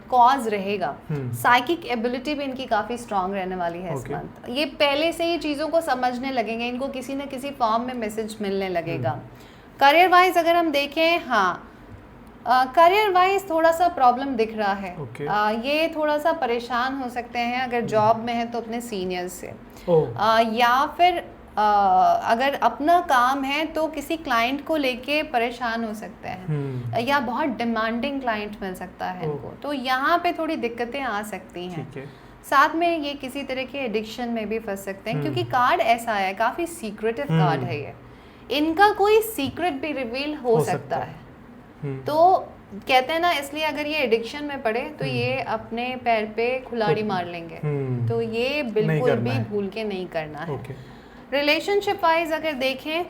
कॉज रहेगा। साइकिक एबिलिटी भी इनकी काफ़ी स्ट्रांग रहने वाली है इस मंथ। ये पहले से ही चीज़ों को समझने लगेंगे, इनको किसी न किसी फॉर्म में मैसेज मिलने लगेगा। करियर वाइज अगर हम देखें, हाँ करियर वाइज थोड़ा सा प्रॉब्लम दिख रहा है। ये थोड़ा सा परेशान हो सकते हैं अगर जॉब में है तो अपने सीनियर्स से, या फिर अगर अपना काम है तो किसी क्लाइंट को लेके परेशान हो सकते हैं, या बहुत डिमांडिंग क्लाइंट मिल सकता है इनको, तो यहाँ पे थोड़ी दिक्कतें आ सकती हैं। साथ में ये किसी तरह के एडिक्शन में भी फंस सकते हैं, क्योंकि कार्ड ऐसा है, काफ़ी सीक्रेटिव कार्ड है ये, इनका कोई सीक्रेट भी रिवील हो सकता है। तो कहते हैं ना, इसलिए अगर ये एडिक्शन में पड़े तो ये अपने पैर पे कुल्हाड़ी मार लेंगे, तो ये बिल्कुल भी भूल के नहीं करना है। रिलेशनशिप वाइज अगर देखें,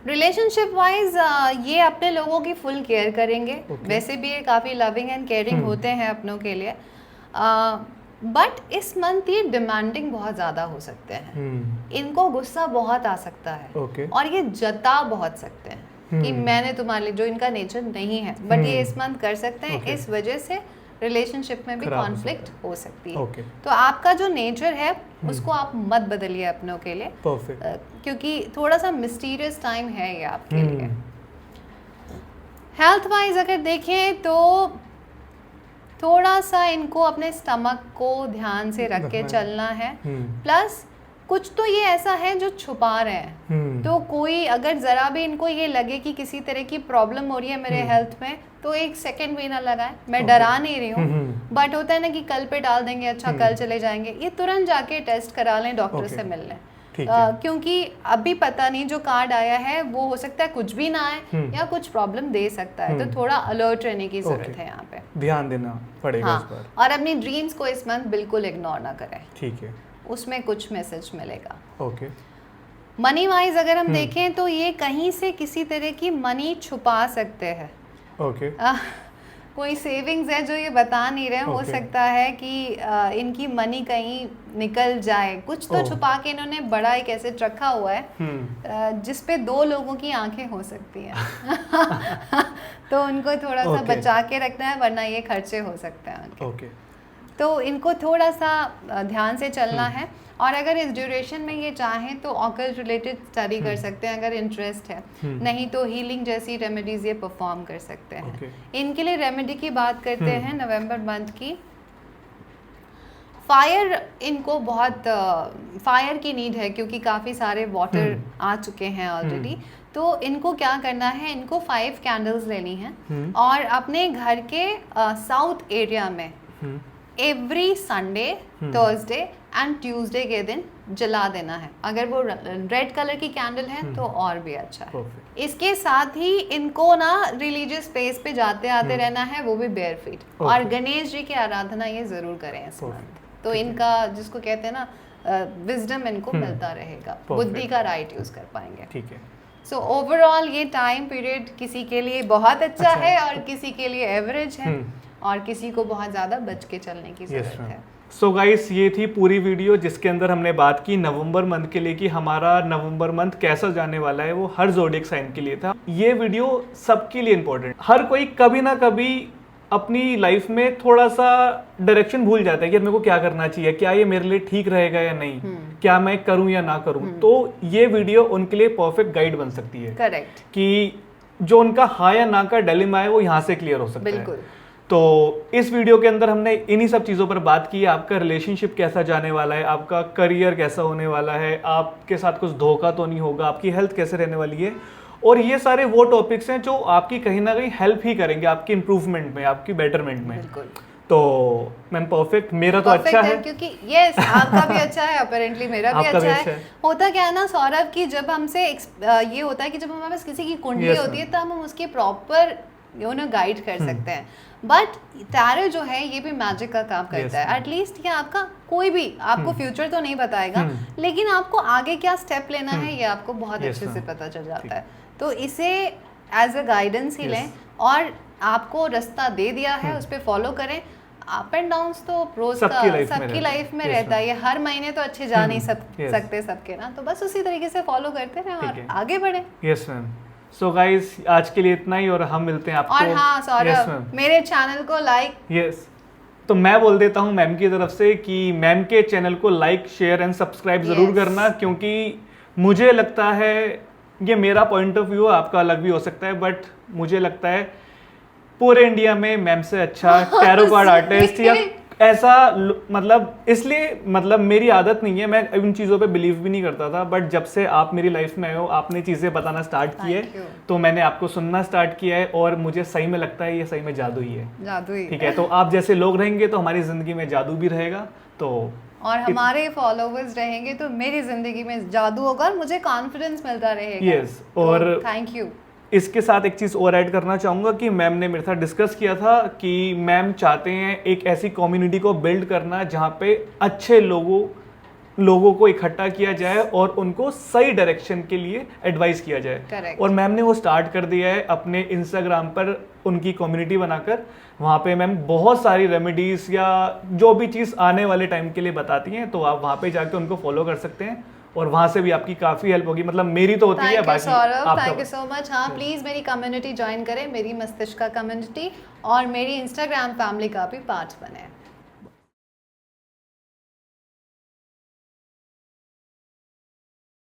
रिलेशनशिप वाइज ये अपने लोगों की फुल केयर करेंगे। वैसे भी ये काफ़ी लविंग एंड केयरिंग होते हैं अपनों के लिए, बट इस मंथ ये डिमांडिंग बहुत ज़्यादा हो सकते हैं। इनको गुस्सा बहुत आ सकता है, और ये जता बहुत सकते हैं कि मैंने तुम्हारे लिए, जो इनका नेचर नहीं है, बट ये इस मंथ कर सकते हैं। इस वजह से रिलेशनशिप में भी कॉन्फ्लिक्ट हो सकती है। तो आपका जो नेचर है उसको आप मत बदलिए अपनों के लिए, क्योंकि थोड़ा सा मिस्टीरियस टाइम है ये आपके लिए। हेल्थ वाइज अगर देखें तो थोड़ा सा इनको अपने स्टमक को ध्यान से रख के चलना है, प्लस कुछ तो ये ऐसा है जो छुपा रहे हैं। तो कोई अगर ज़रा भी इनको ये लगे कि किसी तरह की प्रॉब्लम हो रही है मेरे हेल्थ में, तो एक सेकंड भी ना लगाए। मैं डरा नहीं रही हूँ, बट होता है ना कि कल पे डाल देंगे, अच्छा कल चले जाएंगे, ये तुरंत जाके टेस्ट करा लें, डॉक्टर से मिल लें। क्योंकि अभी पता नहीं जो कार्ड आया है वो हो सकता है कुछ भी ना आए, या कुछ प्रॉब्लम दे सकता है, तो थोड़ा अलर्ट रहने की जरूरत है यहाँ पे, ध्यान देना पड़ेगा इस पर। और अपनी ड्रीम्स को इस मंथ बिल्कुल इग्नोर ना करें, ठीक है, उसमें कुछ मैसेज मिलेगा। मनी वाइज अगर हम देखें तो ये कहीं से किसी तरह की मनी छुपा सकते हैं। कोई सेविंग्स है जो ये बता नहीं रहे, हो सकता है कि इनकी मनी कहीं निकल जाए। कुछ तो छुपा के इन्होंने बड़ा एक एसेट रखा हुआ है जिस पे 2 लोगों की आंखें हो सकती हैं तो उनको थोड़ा सा बचा के रखना है, वरना ये खर्चे हो सकते हैं उनके। तो इनको थोड़ा सा ध्यान से चलना है, और अगर इस ड्यूरेशन में ये चाहें तो ऑकल्ट रिलेटेड स्टडी कर सकते हैं अगर इंटरेस्ट है, नहीं तो हीलिंग जैसी रेमेडीज ये परफॉर्म कर सकते हैं। इनके लिए रेमेडी की बात करते हैं नवंबर मंथ की। फायर, इनको बहुत फायर की नीड है, क्योंकि काफ़ी सारे वाटर आ चुके हैं ऑलरेडी। तो इनको क्या करना है, इनको 5 कैंडल्स लेनी है, और अपने घर के साउथ एरिया में every Sunday, Thursday and Tuesday के दिन जला देना है। अगर वो रेड कलर की कैंडल है तो और भी अच्छा है। इसके साथ ही इनको ना रिलीजियस प्लेस पे जाते आते रहना है, वो भी बेयर फीट, और गणेश जी की आराधना ये जरूर करें इस मंथ। तो इनका जिसको कहते हैं ना विजडम इनको मिलता रहेगा, बुद्धि का राइट यूज कर पाएंगे। ठीक है। सो ओवरऑल ये टाइम पीरियड किसी के लिए बहुत अच्छा है, और किसी के लिए एवरेज है, और किसी को बहुत ज़्यादा बच के चलने की ज़रूरत है। सो गाइस, ये थी पूरी वीडियो जिसके अंदर हमने बात की नवंबर मंथ के लिए कि हमारा नवंबर मंथ कैसा जाने वाला है, वो हर ज़ोडिएक साइन के लिए था। ये वीडियो सबके लिए इम्पोर्टेंट। हर कोई कभी ना कभी अपनी लाइफ में थोड़ा सा डायरेक्शन भूल जाता है कि मेरे को क्या करना चाहिए, क्या ये मेरे लिए ठीक रहेगा या नहीं, क्या मैं करूं या ना करूं। तो ये वीडियो उनके लिए परफेक्ट गाइड बन सकती है। करेक्ट। कि जो उनका हाँ या ना का डिलेमा है वो यहाँ से क्लियर हो सकता है। तो इस वीडियो के अंदर हमने इन्हीं सब चीज़ों पर बात की। आपका रिलेशनशिप कैसा जाने वाला है, आपका करियर कैसा होने वाला है, आपके साथ कुछ धोखा तो नहीं होगा, आपकी हेल्थ कैसे रहने वाली है, और ये सारे वो टॉपिक्स हैं जो आपकी कहीं ना कहीं हेल्प ही करेंगे आपकी इंप्रूवमेंट में, आपकी बेटरमेंट में। बिल्कुल। तो मैम परफेक्ट, मेरा तो अच्छा है क्योंकि यस आपका भी अच्छा है, अपरेंटली मेरा भी अच्छा है। होता क्या है ना सौरभ की जब हमसे ये होता है कि जब हमारे पास किसी की कुंडली होती है तो हम उसके प्रॉपर गाइड कर सकते हैं। बट टैरो जो है ये भी मैजिक का काम करता है। एटलीस्ट ये आपका कोई भी आपको फ्यूचर तो नहीं बताएगा, लेकिन आपको आगे क्या स्टेप लेना है ये आपको बहुत अच्छे से पता चल जाता है। तो इसे एज अ गाइडेंस ही लें, और आपको रास्ता दे दिया है उस पर फॉलो करें। अप एंड डाउन्स तो रोज का सबकी लाइफ में रहता है, ये हर महीने तो अच्छे जा नहीं सकते सबके ना, तो बस उसी तरीके से फॉलो करते रहें और आगे बढ़े। Yes ma'am. सो गाइस आज के लिए इतना ही और हम मिलते हैं आपको। और हाँ सौरभ, मेरे चैनल को लाइक। यस तो मैं बोल देता हूँ मैम की तरफ से कि मैम के चैनल को लाइक शेयर एंड सब्सक्राइब जरूर करना, क्योंकि मुझे लगता है, ये मेरा पॉइंट ऑफ व्यू, आपका अलग भी हो सकता है, बट मुझे लगता है पूरे इंडिया में मैम से अच्छा टैरो कार्ड आर्टिस्ट या ऐसा, मतलब इसलिए, मतलब मेरी आदत नहीं है, मैं इन चीज़ों पे बिलीव भी नहीं करता था, बट जब से आप मेरी लाइफ में आए हो, आपने चीज़ें बताना स्टार्ट की है, तो मैंने आपको सुनना स्टार्ट किया है और मुझे सही में लगता है ये सही में जादू ही है। जादू ही, ठीक है। तो आप जैसे लोग रहेंगे तो हमारी ज़िंदगी में जादू भी रहेगा, तो और हमारे फॉलोवर्स रहेंगे तो मेरी ज़िंदगी में जादू होगा और मुझे कॉन्फिडेंस मिलता रहेगा। यस, और थैंक यू। इसके साथ एक चीज़ और ऐड करना चाहूँगा कि मैम ने मेरे साथ डिस्कस किया था कि मैम चाहते हैं एक ऐसी कम्युनिटी को बिल्ड करना जहाँ पे अच्छे लोगों को इकट्ठा किया जाए और उनको सही डायरेक्शन के लिए एडवाइस किया जाए। Correct. और मैम ने वो स्टार्ट कर दिया है अपने इंस्टाग्राम पर उनकी कम्युनिटी बनाकर। वहाँ पे मैम बहुत सारी रेमेडीज़ या जो भी चीज़ आने वाले टाइम के लिए बताती हैं, तो आप वहाँ पे जाके उनको फॉलो कर सकते हैं और वहाँ से भी आपकी काफ़ी हेल्प होगी। मतलब मेरी तो होती है, बाकी Saurabh thank you so much. हाँ प्लीज़ मेरी कम्युनिटी ज्वाइन करें, मेरी मस्तिष्क का कम्युनिटी, और मेरी इंस्टाग्राम फैमिली का भी पार्ट बने।